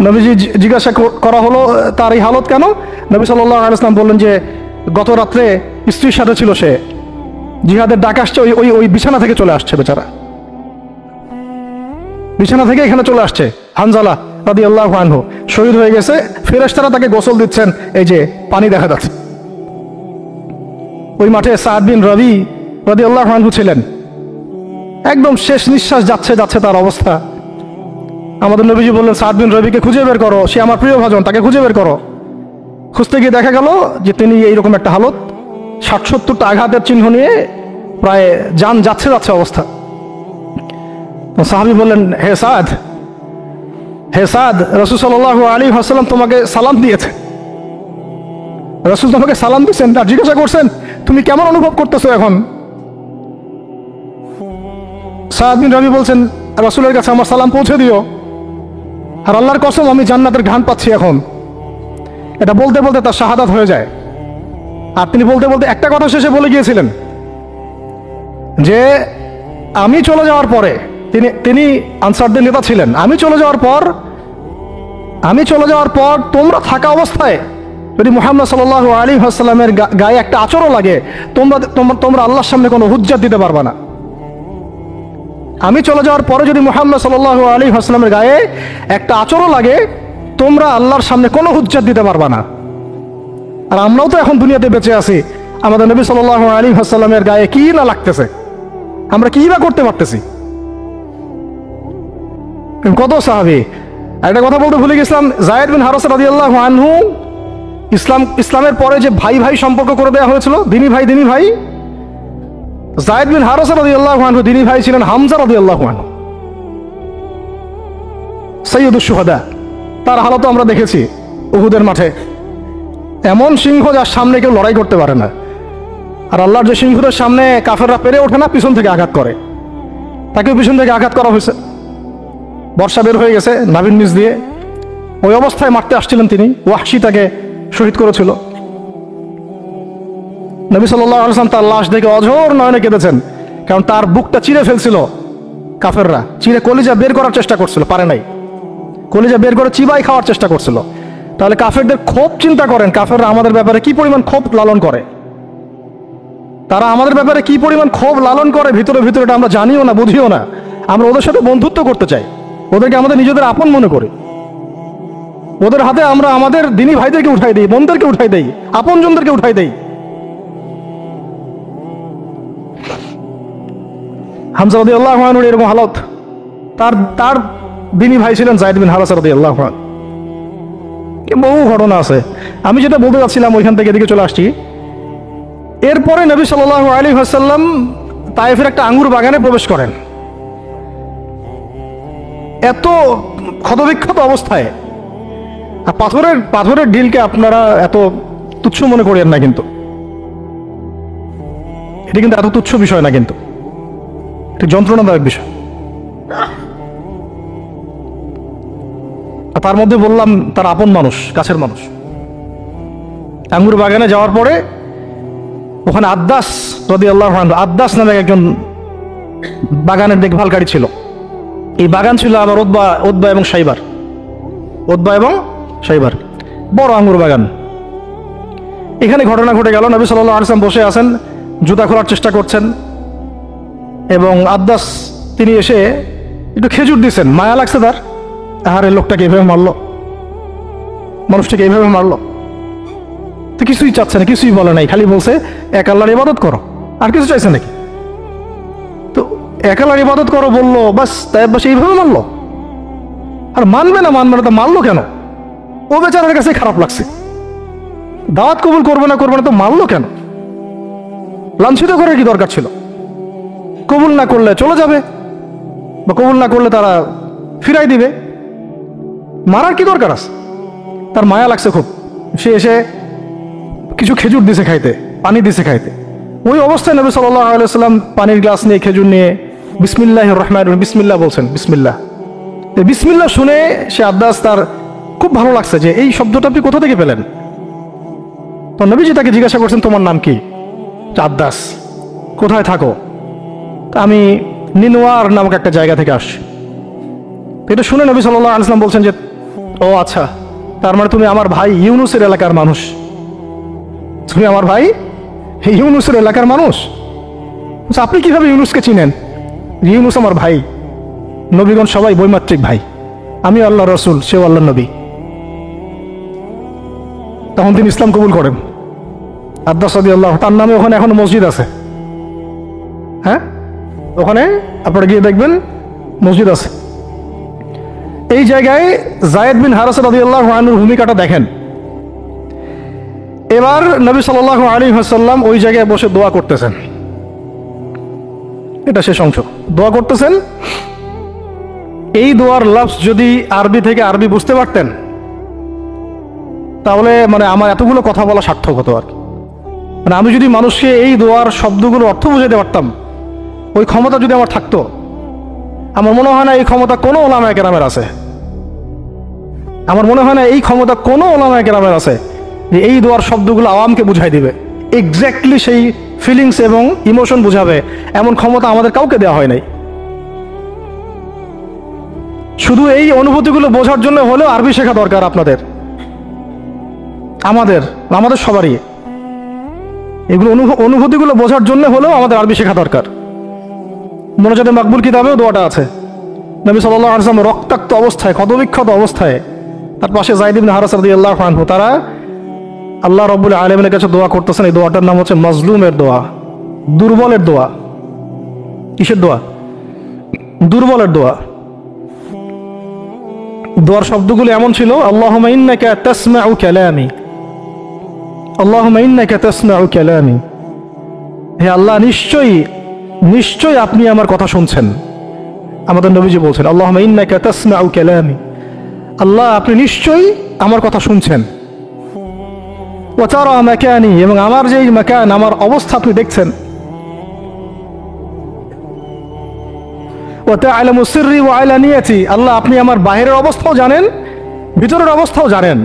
নবীজি জিজ্ঞাসা করা হলো তার এই হালত কেন? নবী সাল্লাল্লাহু আলাইহি ওয়াসাল্লাম বললেন যে গত রাত্রে স্ত্রীর সাথে ছিল, সে জিহাদের ডাক আসছে, ওই বিছানা থেকে চলে আসছে, বেচারা বিছানা থেকে এখানে চলে আসছে। হানজালা রাদিয়াল্লাহু আনহু শহীদ হয়ে গেছে, ফেরেশতারা তাকে গোসল দিচ্ছেন, এই যে পানি দেখা যাচ্ছে। ওই মাঠে সাদ বিন রবি রাদিয়াল্লাহু আনহু ছিলেন, একদম শেষ নিঃশ্বাস যাচ্ছে তার অবস্থা। আমাদের নবীজি বললেন সাদ বিন রবিকে খুঁজে বের করো, সে আমার প্রিয় ভাজন, তাকে খুঁজে বের করো। খুঁজতে গিয়ে দেখা গেল যে তিনি এইরকম একটা হালত, 60-70টা আঘাতের চিহ্ন নিয়ে প্রায় যান যাচ্ছে অবস্থা। সাহাবী বললেন হে সাদ, রাসূল সাল্লাল্লাহু আলাইহি ওয়াসাল্লাম তোমাকে সালাম দিয়েছে। রাসূল তোমাকে সালাম দিয়েছেন আর জিজ্ঞাসা করছেন তুমি কেমন অনুভব করতেছো এখন? সাদ বিন রবি বলছেন রাসূলের কাছে আমার সালাম পৌঁছে দিও, আর আল্লাহর কসম আমি জান্নাতের ঘ্রাণ পাচ্ছি এখন। এটা বলতে বলতে তার শাহাদাত হয়ে যায়। আর তিনি বলতে বলতে একটা কথা শেষে বলে গিয়েছিলেন যে আমি চলে যাওয়ার পরে, তিনি আনসারদের নেতা ছিলেন, আমি চলে যাওয়ার পর তোমরা থাকা অবস্থায় যদি মুহাম্মদ সাল্লাল্লাহু আলাইহি ওয়াসাল্লামের গায়ে একটা আঁচড়ও লাগে, তোমরা আল্লাহর সামনে কোনো হুজ্জাত দিতে পারবে না। আমি চলে যাওয়ার পরে যদি মুহাম্মদ সাল্লাল্লাহু আলাইহি ওয়াসাল্লামের গায়ে একটা আঁচড়ও লাগে, তোমরা আল্লাহর সামনে কোনো হুজ্জাত দিতে পারবে না। আর আমরাও তো এখন দুনিয়াতে বেঁচে আছি, আমাদের নবী সাল্লাল্লাহু আলাইহি ওয়াসাল্লামের গায়ে কি না লাগতেছে, আমরা কি বা করতে পারতেছি। কত সাহাবী। একটা কথা বলতে ভুলে গেছিলাম, যায়েদ বিন হারেসা রাদিয়াল্লাহু আনহু ইসলামের পরে যে ভাই সম্পর্ক করে দেওয়া হয়েছিল, দিনী ভাই, যায়েদ বিন হারেসা রাদিয়াল্লাহু আনহু দিনী ভাই ছিলেন হামজা রাদিয়াল্লাহু আনহু, সাইয়্যিদুশ শুহাদা। তার হালত আমরা দেখেছি উহুদের মাঠে, এমন সিংহ যার সামনে কেউ লড়াই করতে পারে না। আর আল্লাহর যে সিংহদের সামনে কাফেররা পেরে ওঠে না, পিছন থেকে আঘাত করে, তাকেও পিছন থেকে আঘাত করা হয়েছে। বর্ষা বের হয়ে গেছে নাভির নিচ দিয়ে, ওই অবস্থায় মারতে আসছিলেন তিনি, ওয়াহশী তাকে শহীদ করেছিল। নবী সাল্লাল্লাহু আলাইহি ওয়াসাল্লাম তার লাশ দেখে অঝোর নয়নে কেঁদেছেন, কারণ তার বুকটা চিরে ফেলছিল কাফেররা, চিরে কলিজা বের করার চেষ্টা করছিল, পারে নাই, কলিজা বের করে চিবাই খাওয়ার চেষ্টা করছিল। তাহলে কাফেরদের ক্ষোভ চিন্তা করেন, কাফেররা আমাদের ব্যাপারে কি পরিমাণ ক্ষোভ লালন করে, তারা আমাদের ব্যাপারে কি পরিমাণ ক্ষোভ লালন করে ভিতরে এটা আমরা জানিও না, বুঝিও না। আমরা ওদের সাথে বন্ধুত্ব করতে চাই, ওদেরকে আমাদের নিজেদের আপন মনে করি, ওদের হাতে আমরা আমাদের দিনী ভাইদেরকে উঠাই দিই, বোনদেরকে উঠাই দেই, আপনজনদেরকে উঠাই দেই। হামজা রাদিয়াল্লাহু আনহুর এরকম হালত। তার দিনী ভাই ছিলেন যায়েদ বিন হারেসা রাদিয়াল্লাহু আনহু। বহু ঘটনা আছে, আমি যেটা বলতে যাচ্ছিলাম ওইখান থেকে এদিকে চলে আসছি। এরপরে নবী সাল্লাল্লাহু আলাইহি ওয়াসাল্লাম তায়েফের একটা আঙ্গুর বাগানে প্রবেশ করেন, এত ক্ষতবিক্ষত অবস্থায়। আর পাথরের ঢিলকে আপনারা এত তুচ্ছ মনে করেন না, কিন্তু এটা কিন্তু এত তুচ্ছ বিষয় না, কিন্তু এটা যন্ত্রণাদায়ক বিষয়। তার মধ্যে বললাম তার আপন মানুষ, কাছের মানুষ। আঙ্গুর বাগানে যাওয়ার পরে ওখানে আদ্দাস রাদিয়াল্লাহু আনহু, আদ্দাস নামে একজন বাগানের দেখভালকারী ছিল। এই বাগান ছিল আবার উতবা এবং সাইবার, বড় আঙ্গুর বাগান। এখানে ঘটনা ঘটে গেল, নবী সাল্লাল্লাহু আলাইহি ওয়াসাল্লাম বসে আছেন, জুতা খোলার চেষ্টা করছেন, এবং আদ্দাস তিনি এসে একটু খেজুর দিয়েছেন। মায়া লাগছে তার, আহারে লোকটাকে এইভাবে মারলো, মানুষটাকে এইভাবে মারলো। তো কিছুই চাচ্ছে না, কিছুই বলে নাই, খালি বলছে এক আল্লাহর ইবাদত করো, আর কিছু চাইছে নাকি? তো এক আল্লাহর ইবাদত করো বললো, বাস তাই বাস এইভাবে মারলো। আর মানবে না তো মারলো কেন? ও বেচারার কাছে খারাপ লাগছে, দাওয়াত কবুল করবে না তো মারলো কেন? লাঞ্ছিত করার কি দরকার ছিল? কবুল না করলে চলে যাবে, বা কবুল না করলে তারা ফিরাই দিবে, মারার কি দরকার আছে? তার মায়া লাগছে খুব, সে এসে কিছু খেজুর দিছে খাইতে, পানি দিছে খাইতে। ওই অবস্থায় নবী সাল্লাল্লাহু আলাইহি ওয়াসাল্লাম পানির গ্লাস নিয়ে, খেজুর নিয়ে বিসমিল্লাহির রহমানির রহিম, বিসমিল্লাহ বলছেন। বিসমিল্লাহ শুনে সে আদ্দাস, তার খুব ভালো লাগছে যে এই শব্দটা আপনি কোথা থেকে পেলেন? তো নবীজি তাকে জিজ্ঞাসা করছেন, তোমার নাম কি? আদ্দাস। কোথায় থাকো? আমি নিনওয়ার নামক একটা জায়গা থেকে আসছি। এটা শুনে নবী সাল্লাল্লাহু আলাইহি ওয়াসাল্লাম বলছেন যে, ও আচ্ছা, তার মানে তুমি আমার ভাই ইউনুসের এলাকার মানুষ। তুমি আমার ভাই ইউনুসের এলাকার মানুষ? আপনি কিভাবে ইউনুসকে চিনেন? ইউনুস আমার ভাই, নবীগণ সবাই বৈমাত্রিক ভাই, আমি আল্লাহ রসুল, সেও আল্লাহ নবী। তখন তিনি ইসলাম কবুল করেন। আদ্দাস রাদিয়াল্লাহু, তার নামে ওখানে এখনো মসজিদ আছে। হ্যাঁ, ওখানে আপনারা গিয়ে দেখবেন মসজিদ আছে। এই জায়গায় যায়েদ বিন হারেসা রাদিয়াল্লাহু আনহুর ভূমিকাটা দেখেন। এবার নবী সাল্লাল্লাহু আলাইহি ওয়াসাল্লাম ওই জায়গায় বসে দোয়া করতেছেন। এটা শেষ অংশ, দোয়া করতেছেন। এই দোয়ার লফজ যদি আরবি থেকে আরবি বুঝতে পারতেন, তাহলে মানে আমার এতগুলো কথা বলা সার্থক হতো আর কি। মানে আমি যদি মানুষকে এই দোয়ার শব্দগুলো অর্থ বুঝাতে পারতাম, ওই ক্ষমতা যদি আমার থাকতো, আমার মনে হয় না এই ক্ষমতা কোনো ওলামায়ে কেরামের আছে। আমার মনে হয় না এই ক্ষমতা কোনো ওলামায়ে কেরামের আছে যে এই দোয়ার শব্দগুলো আওয়ামকে বুঝাই দিবে, এক্স্যাক্টলি সেই ফিলিংস এবং ইমোশন বুঝাবে, এমন ক্ষমতা আমাদের কাউকে দেওয়া হয় নাই। শুধু এই অনুভূতিগুলো বোঝার জন্য হলেও আরবি শেখা দরকার আপনাদের, আমাদের সবারই। এগুলো অনুভূতিগুলো বোঝার জন্য হলেও আমাদের আরবি শেখা দরকার। মোনাজাতে মাকবুল কিতাবেও দোয়াটা আছে। নবী সাল্লাল্লাহু আলাইহি ওয়াসাল্লাম রক্তাক্ত অবস্থায়, ক্ষতবিক্ষত অবস্থায়, তার পাশে যায়েদ ইবনে হারেসা রাদিয়াল্লাহু আনহু, তারা আল্লাহ রাব্বুল আলামিনের কাছে দোয়া করতেছেন। এই দোয়াটার নাম হচ্ছে মাজলুমের দোয়া, দুর্বলের দোয়া। কিসের দোয়া? দুর্বলের দোয়া। দোয়ার শব্দগুলো এমন ছিল, আল্লাহুম্মা ইন্নাকা তাসমাউ কালামি, আল্লাহুম্মা ইন্নাকা তাসমাউ কালামি, হে আল্লাহ, নিশ্চয়ই আপনি আমার কথা শুনছেন। আমাদের নবীজি বলছেন, আল্লাহুম্মা ইন্নাকা তাসমাউ কালামি, আল্লাহ আপনি নিশ্চয়ই আমার কথা শুনছেন। ওয়া তারা মাকানি, এবং আমার যেই মাকান, আমার অবস্থা আপনি দেখছেন। ওয়া তা'লামু সিররি ওয়া আলানিয়াতি, আল্লাহ আপনি আমার বাহিরের অবস্থাও জানেন, ভিতরের অবস্থাও জানেন।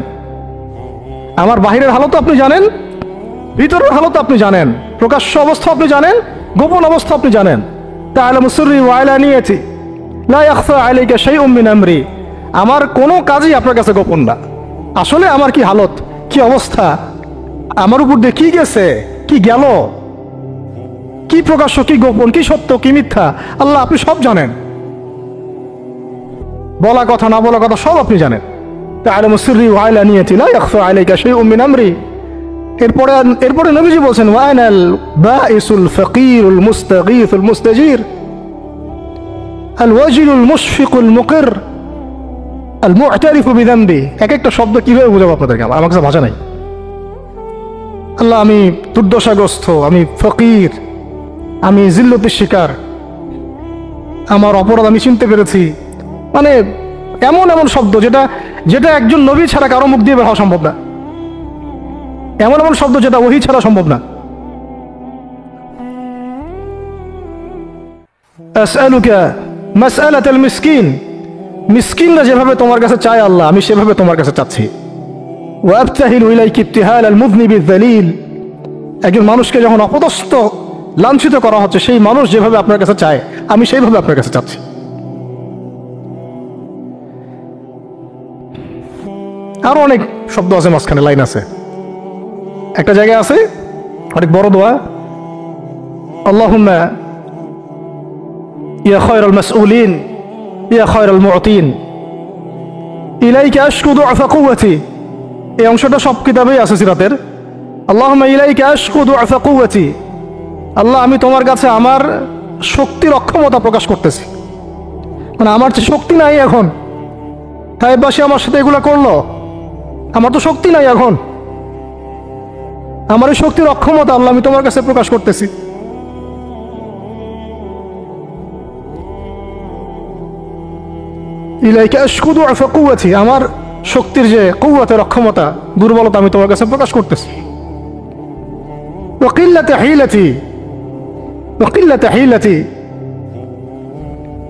আমার বাহিরের হালত আপনি জানেন, ভিতরের হালত আপনি জানেন, প্রকাশ্য অবস্থা আপনি জানেন, গোপন অবস্থা আপনি জানেন। তা'লামু সিররি ওয়া আলানিয়াতি লা ইয়াখফা আলাইকা শাইউম মিন আমরি, আমার কোনো কাজই আপনার কাছে গোপন না। আসলে আমার কি হালত, কি অবস্থা, আমার উপর দিয়ে কি গেছে, কি গেল, কি প্রকাশ্য, কি গোপন, কি সত্য, কি মিথ্যা, আল্লাহ আপনি সব জানেন। বলা কথা না বলা কথা সব আপনি জানেন। তা'লামু সিররি ওয়া আলানিয়াতি লা ইয়াখফা আলাইকা শাইউম মিন আমরি। এরপরে নবীজি বলছেন, ওয়া আনাল বাঈসুল ফাকিরুল মুস্তাগীথুল মুস্তাজির আল ওয়াজিলুল মুশফিকুল মুকির আল মু'তারিফু বিযামবি। এক একটা শব্দ কিভাবে বোঝাবো আপনাদেরকে, আমার কাছে ভাষা নাই। আল্লাহ আমি দুর্দশাগ্রস্ত, আমি ফকির, আমি জিল্লতের শিকার, আমার অপরাধ আমি চিনতে পেরেছি। মানে এমন এমন শব্দ যেটা একজন নবী ছাড়া কারো মুখ দিয়ে বের হওয়া সম্ভব না। এমন এমন শব্দ যেটা ওহী ছাড়া সম্ভব না। আসআলুকা মাসআলাতাল মিসকিন, মিসকিনরা যেভাবে তোমার কাছে চায় আল্লাহ, আমি সেভাবে তোমার কাছে চাচ্ছি। ওয়া আবতাহিলু ইলাইকা ইবতিহালাল মুযনিবিয যালিল, একজন মানুষকে যখন অপদস্থ লাঞ্ছিত করা হচ্ছে, সেই মানুষ যেভাবে আপনার কাছে চায় আমি সেইভাবে আপনার কাছে চাচ্ছি। আরো অনেক শব্দ আছে, মাঝখানে লাইন আছে। একটা জায়গায় আছে অনেক বড় দোয়া, আল্লাহুম্মা ইয়া খায়রাল মাসউলিন ইয়া খায়রাল মুতিন ইলাইকা আশকু দুআফা কুওয়াতি। এই অংশটা সব কিতাবেই আছে সিরাতের। আল্লাহুম্মা ইলাইকা আশকু দুআফা কুওয়াতি, আল্লাহ আমি তোমার কাছে আমার শক্তির অক্ষমতা প্রকাশ করতেছি। মানে আমার যে শক্তি নাই এখন, তাইবাসী আমার সাথে এগুলা করলো, আমার তো শক্তি নাই এখন, আমার এই শক্তির অক্ষমতা আল্লাহ আমি তোমার কাছে প্রকাশ করতেছি। ইলাইকা আশকু দুআফা কুওয়াতি, আমার শক্তির যে কুওয়াতের অক্ষমতা, দুর্বলতা আমি তোমার কাছে প্রকাশ করতেছি। ওয়া কিল্লাতি হিলাতি ওয়া কিল্লাতি হিলাতি,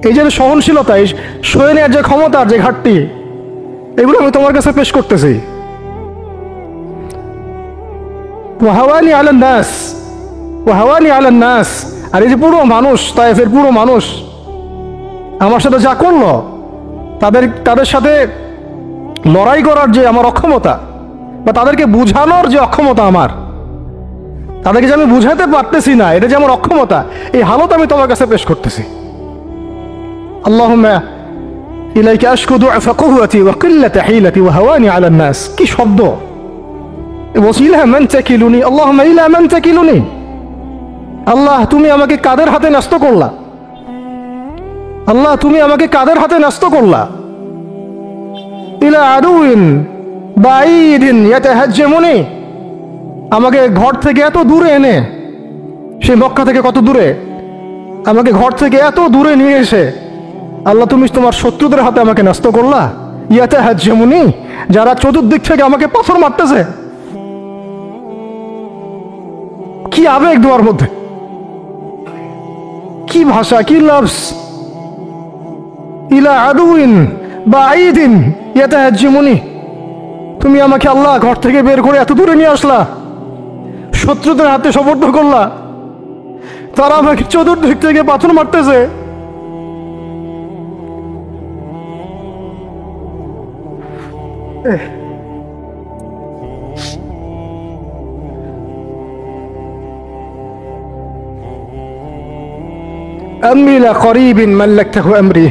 এই যে সহনশীলতা, এই সয়ে নেওয়ার যে ক্ষমতার যে ঘাটতি, এগুলো আমি তোমার কাছে পেশ করতেছি। ওয়া হাওয়ানি আলান নাস ওয়া হাওয়ানি আলান নাস, আর এই যে পুরো মানুষ, তায়েফের পুরো মানুষ আমার সাথে যা করলো, তাদের সাথে লড়াই করার যে আমার অক্ষমতা, বা তাদেরকে বুঝানোর যে অক্ষমতা আমার, তাদেরকে যে আমি বুঝাতে পারতেছি না, এটা যে আমার অক্ষমতা, এই হালত আমি তোমার কাছে পেশ করতেছি। আল্লাহুম্মা ইলাইকা আশকু দুআফা কুওয়াতি ওয়া কিল্লাতা হিলাতি ওয়া হাওয়ানি আলান নাস। কি শব্দ! বলছি ইলা মান তাকিলুনি, আল্লাহুম্মা ইলা মান তাকিলুনি, আল্লাহ তুমি আমাকে কাদের হাতে ন্যস্ত করলা, আল্লাহ তুমি আমাকে কাদের হাতে ন্যস্ত করলা। ইলা আদুইন বাঈদিন ইয়াতাহাজ্জামুনি, আমাকে ঘর থেকে এত দূরে এনে, সে মক্কা থেকে কত দূরে, আমাকে ঘর থেকে এত দূরে নিয়ে এসে আল্লাহ তুমি তোমার শত্রুদের হাতে আমাকে ন্যস্ত করলা। ইয়াতাহাজ্জামুনি, যারা চতুর্দিক থেকে আমাকে পাথর মারতেছে। কি আবেগ দোয়ার মধ্যে, কি ভাষা, কি লফজ! ইলা আদুইন বাঈদিন ইয়াতাহাজ্জামুনি, তুমি আমাকে আল্লাহ ঘর থেকে বের করে এত দূরে নিয়ে আসলা, শত্রুদের হাতে সোপর্দ করলা, তারা আমাকে চতুর্দিক থেকে পাথর মারতেছে। আম্মি লা করিবিন মাল্লাকতাহু আমরি,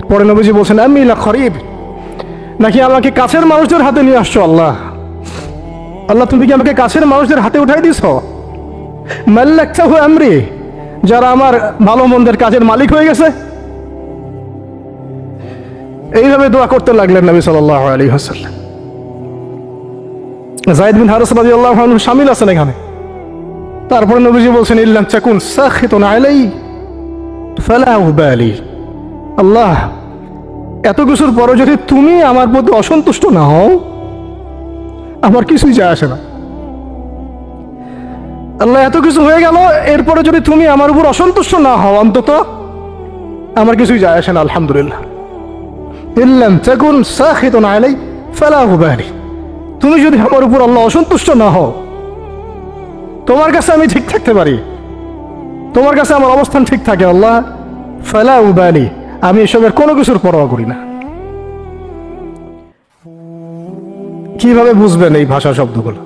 পরে নবীজি বলছেন আম্মি লা করিব, নাকি আমাকে কাছের মানুষদের হাতে নিয়ে আসছো আল্লাহ, আল্লাহ তুমি কি আমাকে কাছের মানুষদের হাতে উঠাই দিছ। মাল্লাকতাহু আমরি, যারা আমার ভালো মন্দের কাজের মালিক হয়ে গেছে। এইভাবে দোয়া করতে লাগলেন নবী সাল্লাল্লাহু আলাইহি ওয়াসাল্লাম। যায়েদ বিন হারিস রাদিয়াল্লাহু আনহু শামিল আছেন এখানে। তারপরে নবীজি বলছেন ইল্লাম তাকুন সাখিতুন আলাই ফালা উবালি, আল্লাহ এত কিছুর পরে যদি তুমি আমার প্রতি অসন্তুষ্ট না হও, আমার কিছুই যায় আসে না। আল্লাহ এত কিছু হয়ে গেল, এরপরে যদি তুমি আমার উপর অসন্তুষ্ট না হও, অন্তত আমার কিছুই যায় আসে না। আলহামদুলিল্লাহ। ইল্লাম তাকুন সাখিতুন আলাই ফালা উবালি, তুমি যদি আমার উপর আল্লাহ অসন্তুষ্ট না হও, তোমার কাছে আমি ঠিক থাকতে পারি, তোমার কাছে আমার অবস্থান ঠিক থাকে আল্লাহ, ফালা উবালি, আমি এসবের কোনো কিছুর পরোয়া করি না। কিভাবে বুঝবেন এই ভাষা শব্দগুলো?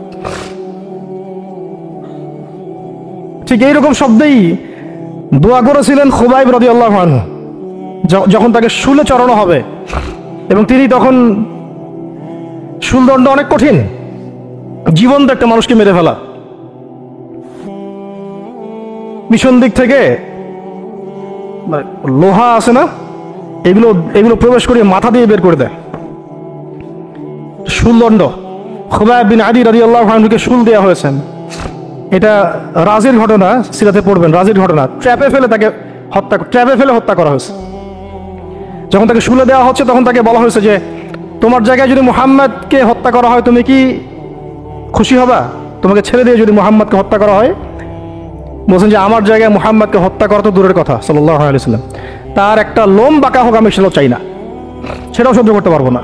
ঠিক এইরকম শব্দেই দোয়া করেছিলেন খুবাইব রাদিয়াল্লাহু আনহু, যখন তাকে শুলে চড়ানো হবে, এবং তিনি তখন, শুলদণ্ড অনেক কঠিন, জীবন্ত একটা মানুষকে মেরে ফেলা, পিছন দিক থেকে লোহা আছে না, এগুলো প্রবেশ করিয়ে মাথা দিয়ে বের করে দেয়। শুলদণ্ড, খুবাইব বিন আদি রাদিয়াল্লাহু আনহুকে শুল দেওয়া হয়েছেন। এটা রাজির ঘটনা, সিরাতে পড়বেন, রাজির ঘটনা। ট্র্যাপে ফেলে হত্যা করা হয়েছে। যখন তাকে শুলে দেওয়া হচ্ছে, তখন তাকে বলা হয়েছে যে তোমার জায়গায় যদি মুহাম্মদকে হত্যা করা হয়, তুমি কি খুশি হবা? তোমাকে ছেড়ে দিয়ে যদি মুহাম্মদকে হত্যা করা হয়? বলছেন যে আমার জায়গায় মুহাম্মদকে হত্যা করা তো দূরের কথা, সাল্লাল্লাহু আলাইহি ওয়াসাল্লাম, তার একটা লোম বাঁকা হোক আমি সেটাও চাই না, সেটাও সহ্য করতে পারবো না।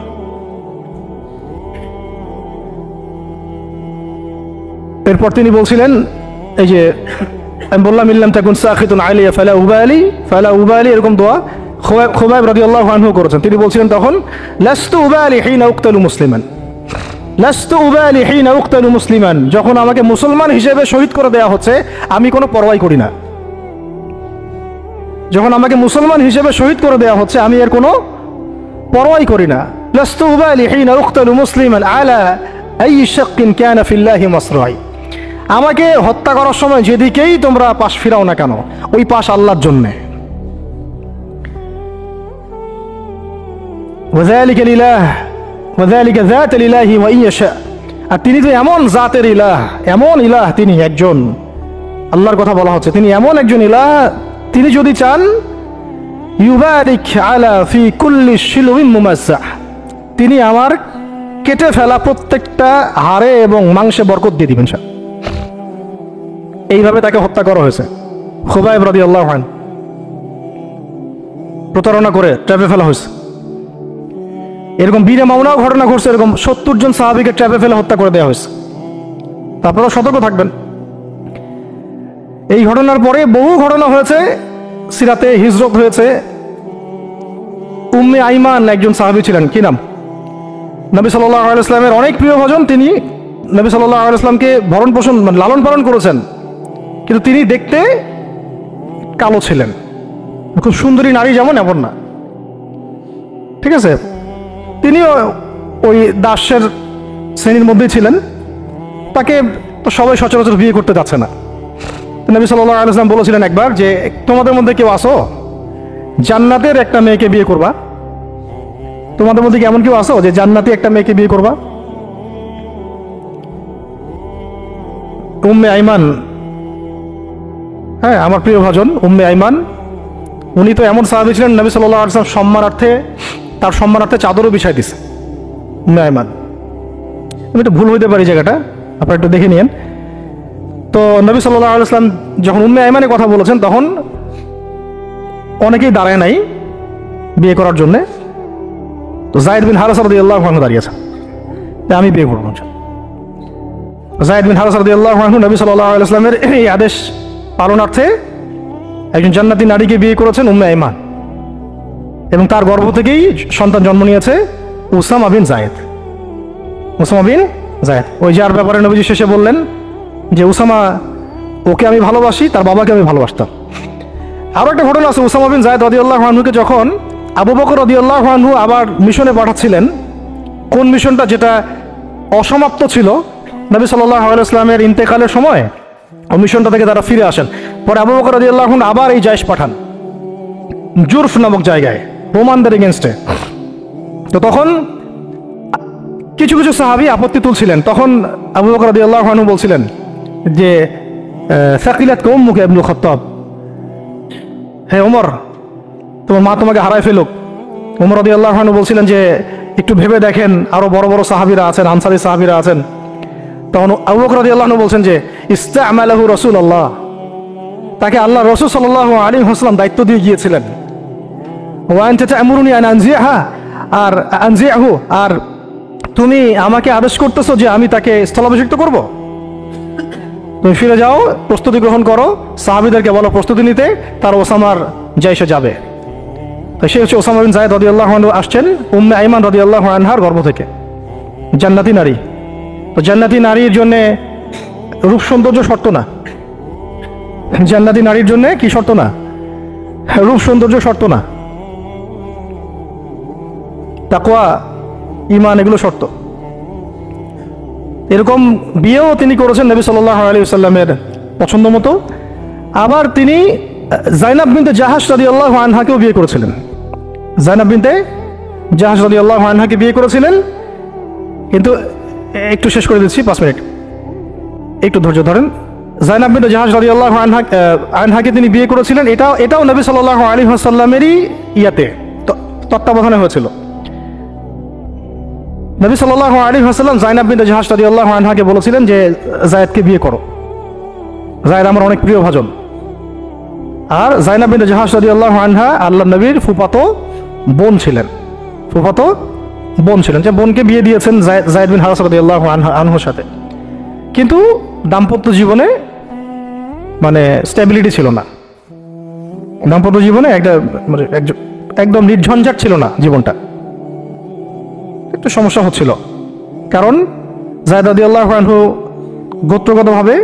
এরপর তিনি বলছিলেন, এই যে আমি বললাম ইল্লাম তাকুন সাখিতুন আলাইয়া ফালা উবালি এরকম দোয়া খুবাইব রাদিয়াল্লাহু আনহু করেছেন। তিনি বলছিলেন তখন লাস্তু উবালি হিনা উক্তালু মুসলিমান, লাস্তু উবালি হিনা উক্তালু মুসলিমান, যখন আমাকে মুসলমান হিসেবে শহীদ করে দেয়া হচ্ছে আমি কোনো পরোয়াই করি না। যখন আমাকে মুসলমান হিসেবে শহীদ করে দেয়া হচ্ছে আমি এর কোনো পরোয়াই করি না। লাস্তু উবালি হিনা উক্তালু মুসলিমান আলা আই শাক্কিন কানা ফিল্লাহি মাসরাই, আমাকে হত্যা করার সময় যেদিকেই তোমরা পাশ ফিরাও না কেন ওই পাশ আল্লাহর জন্যে। ওয়াযালিকা লিলাহ ওয়াযালিকা যাতুল ইলাহি ওয়া ইন ইয়াশা, আর তিনি তো এমন জাতের ইলাহ, এমন ইলাহ, তিনি একজন, আল্লাহর কথা বলা হচ্ছে, তিনি এমন একজন ইলাহ, তিনি যদি চান ইউবারিক আলা ফি কুল্লি শিলউইন মুমাজ্জাহ, তিনি আমার কেটে ফেলা প্রত্যেকটা হাড়ে এবং মাংসে বরকত দিয়ে দিবেন। এইভাবে তাকে হত্যা করা হয়েছে। খুবাইব রাদিয়াল্লাহু আনহু প্রতারণা করে ট্র্যাপে ফেলা হয়েছে। এরকম বীরে মামুনাও ঘটনা ঘটছে, এরকম 70 জন সাহাবীকে ট্র্যাপে ফেলে হত্যা করে দেওয়া হয়েছে। আপনারা সতর্ক থাকবেন। এই ঘটনার পরে বহু ঘটনা হয়েছে, সিরাতে হিজরত হয়েছে। উম্মে আইমান একজন সাহাবী ছিলেন, কি নাম, নবী সাল্লাল্লাহু আলাইহি ওয়াসাল্লামের অনেক প্রিয় ভজন। তিনি নবী সাল্লাল্লাহু আলাইহি ওয়াসাল্লামকে ভরণ পোষণ লালন পালন করেছেন, কিন্তু তিনি দেখতে কালো ছিলেন। খুব সুন্দরী নারী যেমন এমন না, ঠিক আছে। তিনিও ওই দাসের শ্রেণীর মধ্যেই ছিলেন। তাকে তো সবাই সচরাচর বিয়ে করতে যাচ্ছে না। নবী সাল্লাল্লাহু আলাইহি ওয়াসাল্লাম বলেছিলেন একবার যে তোমাদের মধ্যে কেউ আসো জান্নাতের একটা মেয়েকে বিয়ে করবা, তোমাদের মধ্যে কি এমন কেউ আসো যে জান্নাতি একটা মেয়েকে বিয়ে করবা? উম্মে আইমান, হ্যাঁ আমার প্রিয় ভজন উম্মে আইমান, উনি তো এমন সাহাবী ছিলেন নবী সাল্লাল্লাহু আলাইহি ওয়াসাল্লাম সম্মানার্থে, তার সম্মানার্থে চাদরও বিছাই দিছে উম্মে আইমান। আমি একটু ভুল হইতে পারি জায়গাটা, আপনারা একটু দেখে নিয়েন। তো নবী সাল্লাল্লাহু আলাইহি ওয়াসাল্লাম যখন উম্মে আইমানের কথা বলেছেন তখন অনেকেই দাঁড়ায় নাই বিয়ে করার জন্যে। তো যায়েদ বিন হারেসা রাদিয়াল্লাহু আনহু দাঁড়িয়েছেন, আমি বিয়ে করব। যায়েদ বিন হারেসা রাদিয়াল্লাহু আনহু নবী সাল্লাল্লাহু আলাইহি ওয়াসাল্লামের এই আদেশ পালনার্থে একজন জান্নাতি নারীকে বিয়ে করেছেন উম্মে আইমান, এবং তার গর্ভ থেকেই সন্তান জন্ম নিয়েছে উসামা বিন যায়েদ। উসামা বিন যায়েদ, ওই যার ব্যাপারে নবীজি শেষে বললেন যে উসামা, ওকে আমি ভালোবাসি, তার বাবাকে আমি ভালোবাসতাম। আরও একটা ঘটনা আছে, উসামা বিন যায়েদ রাদিয়াল্লাহু আনহুকে যখন আবু বকর রাদিয়াল্লাহু আনহু আবার মিশনে পাঠাচ্ছিলেন, কোন মিশনটা যেটা অসমাপ্ত ছিল, নবী সাল্লাল্লাহু আলাইহি ওয়াসাল্লামের ইন্তেকালের সময় ওই মিশনটা থেকে তারা ফিরে আসেন। পরে আবু বকর রাদিয়াল্লাহু আনহু আবার এই জায়েশ পাঠান জুরফ নামক জায়গায় রোমানদের এগেনস্টে। তো তখন কিছু কিছু সাহাবী আপত্তি তুলছিলেন। তখন আবু বকর রাদিয়াল্লাহু আনহু বলছিলেন যে সাকিলাতকা উম্মুকা ইবনুল খাত্তাব, হে ওমর তোমার মা তোমাকে হারায় ফেলুক। ওমর রাদিয়াল্লাহু আনহু বলছিলেন যে একটু ভেবে দেখেন, আরো বড় বড় সাহাবীরা আছেন, আনসারী সাহাবীরা আছেন। তখন আবু বকর রাদিয়াল্লাহু আনহু বলছেন যে ইস্তা'মালাহু রাসূলুল্লাহ, তাকে আল্লাহ রাসূল সাল্লাল্লাহু আলাইহি ওয়াসাল্লাম দায়িত্ব দিয়ে গিয়েছিলেন। ওয়া আনতা তা'মুরুনি আন আনজিহা, আর আনজিহু, আর তুমি আমাকে আদেশ করতেছো যে আমি তাকে স্থলাভিষিক্ত করব। তুমি ফিরে যাও, প্রস্তুতি গ্রহণ করো, সাহাবীদেরকে বলো প্রস্তুতি নিতে, তার ওসামার জাইশে যাবে। তো সে হচ্ছে ওসামা বিন যায়েদ রাদিয়াল্লাহু আনহু, আসছেন উম্মে আইমান রাদিয়াল্লাহু আনহার গর্ভ থেকে, জান্নাতি নারী। তো জান্নাতি নারীর জন্য রূপ সৌন্দর্য শর্ত না, জান্নাতি নারীর জন্য কি শর্ত না, রূপ সৌন্দর্য শর্ত না, তাকওয়া ঈমান এগুলো শর্ত। এরকম বিয়েও তিনি করেছেন নবী সাল্লাল্লাহু আলাইহি ওয়াসাল্লামের পছন্দ মতো। আবার তিনি যায়নাব বিনতে জাহাশ রাদিয়াল্লাহু আনহাকেও বিয়ে করেছিলেন। যায়নাব বিনতে জাহাশ রাদিয়াল্লাহু আনহাকে বিয়ে করেছিলেন, কিন্তু একটু শেষ করে দিচ্ছি, 5 মিনিট, একটু ধৈর্য ধরেন। যায়নাব বিনতে জাহাশ রাদিয়াল্লাহু আনহাকে তিনি বিয়ে করেছিলেন, এটাও নবী সাল্লাল্লাহু আলাইহি ওয়াসাল্লামেরই ইয়াতে তত্ত্বাবধানে হয়েছিল। নবী সাল্লাল্লাহু আলাইহি ওয়াসাল্লাম যায়নাব বিনতে জাহাশ রাদিয়াল্লাহু আনহাকে বলেছিলেন যে যায়েদকে বিয়ে করো, যায়েদ আমার অনেক প্রিয় ভাজন। আর যায়নাব বিনতে জাহাশ রাদিয়াল্লাহু আনহা আল্লাহর নবীর ফুফাতো বোন ছিলেন, ফুফাতো বোন ছিলেন, যে বোনকে বিয়ে দিয়েছেন যায়েদ বিন হারেসা রাদিয়াল্লাহু আনহুর সাথে। কিন্তু দাম্পত্য জীবনে মানে স্টেবিলিটি ছিল না, দাম্পত্য জীবনে একটা মানে একদম নির্ঝঞ্ঝাট ছিল না জীবনটা, একটু সমস্যা হচ্ছিল। কারণ যায়েদ রাদিয়াল্লাহু আনহু গোত্রগতভাবে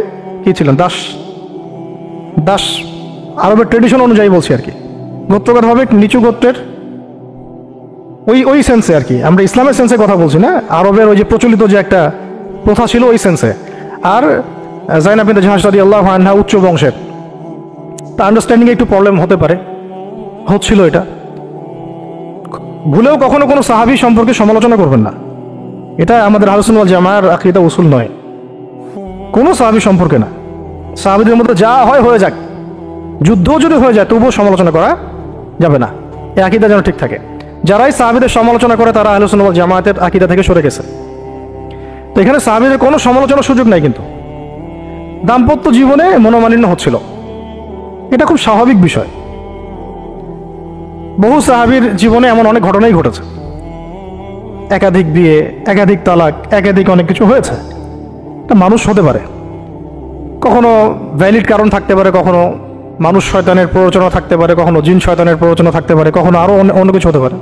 কি ছিলেন? দাস। দাস আরবের ট্রেডিশন অনুযায়ী বলছি আর কি, গোত্রগতভাবে নিচু গোত্রের, ওই সেন্সে আর কি, আমরা ইসলামের সেন্সে কথা বলছি না, আরবের ওই যে প্রচলিত যে একটা প্রথা ছিল ওই সেন্সে। আর জাইনাব বিনতে জাহাশ রাদিয়াল্লাহু আনহা উচ্চ বংশের, তা আন্ডারস্ট্যান্ডিং একটু প্রবলেম হতে পারে, হচ্ছিল এটা। ভুলেও কখনো কোনো সাহাবী সম্পর্কে সমালোচনা করবেন না, এটা আমাদের আহলে সুন্নাত ওয়াল জামাআর আকীদা উসুল নয়। কোনো সাহাবী সম্পর্কে না, সাহাবীদের মধ্যে যা হয় হয়ে যাক, যুদ্ধও যদি হয়ে যায় তবুও সমালোচনা করা যাবে না, এই আকীদা যেন ঠিক থাকে। যারাই সাহাবীদের সমালোচনা করে তারা আহলে সুন্নাত ওয়াল জামায়াতের আকীদা থেকে সরে গেছে। তো এখানে সাহাবীদের কোনো সমালোচনার সুযোগ নাই, কিন্তু দাম্পত্য জীবনে মনোমালিন্য হচ্ছিল, এটা খুব স্বাভাবিক বিষয়। বহু সাহাবীর জীবনে এমন অনেক ঘটনাই ঘটেছে, একাধিক বিয়ে, একাধিক তালাক, একাধিক অনেক কিছু হয়েছে। এটা মানুষ হতে পারে, কখনো ভ্যালিড কারণ থাকতে পারে, কখনো মানুষ শয়তানের প্ররোচনা থাকতে পারে, কখনো জিন শয়তানের প্ররোচনা থাকতে পারে, কখনো আরো অন্য কিছু হতে পারে।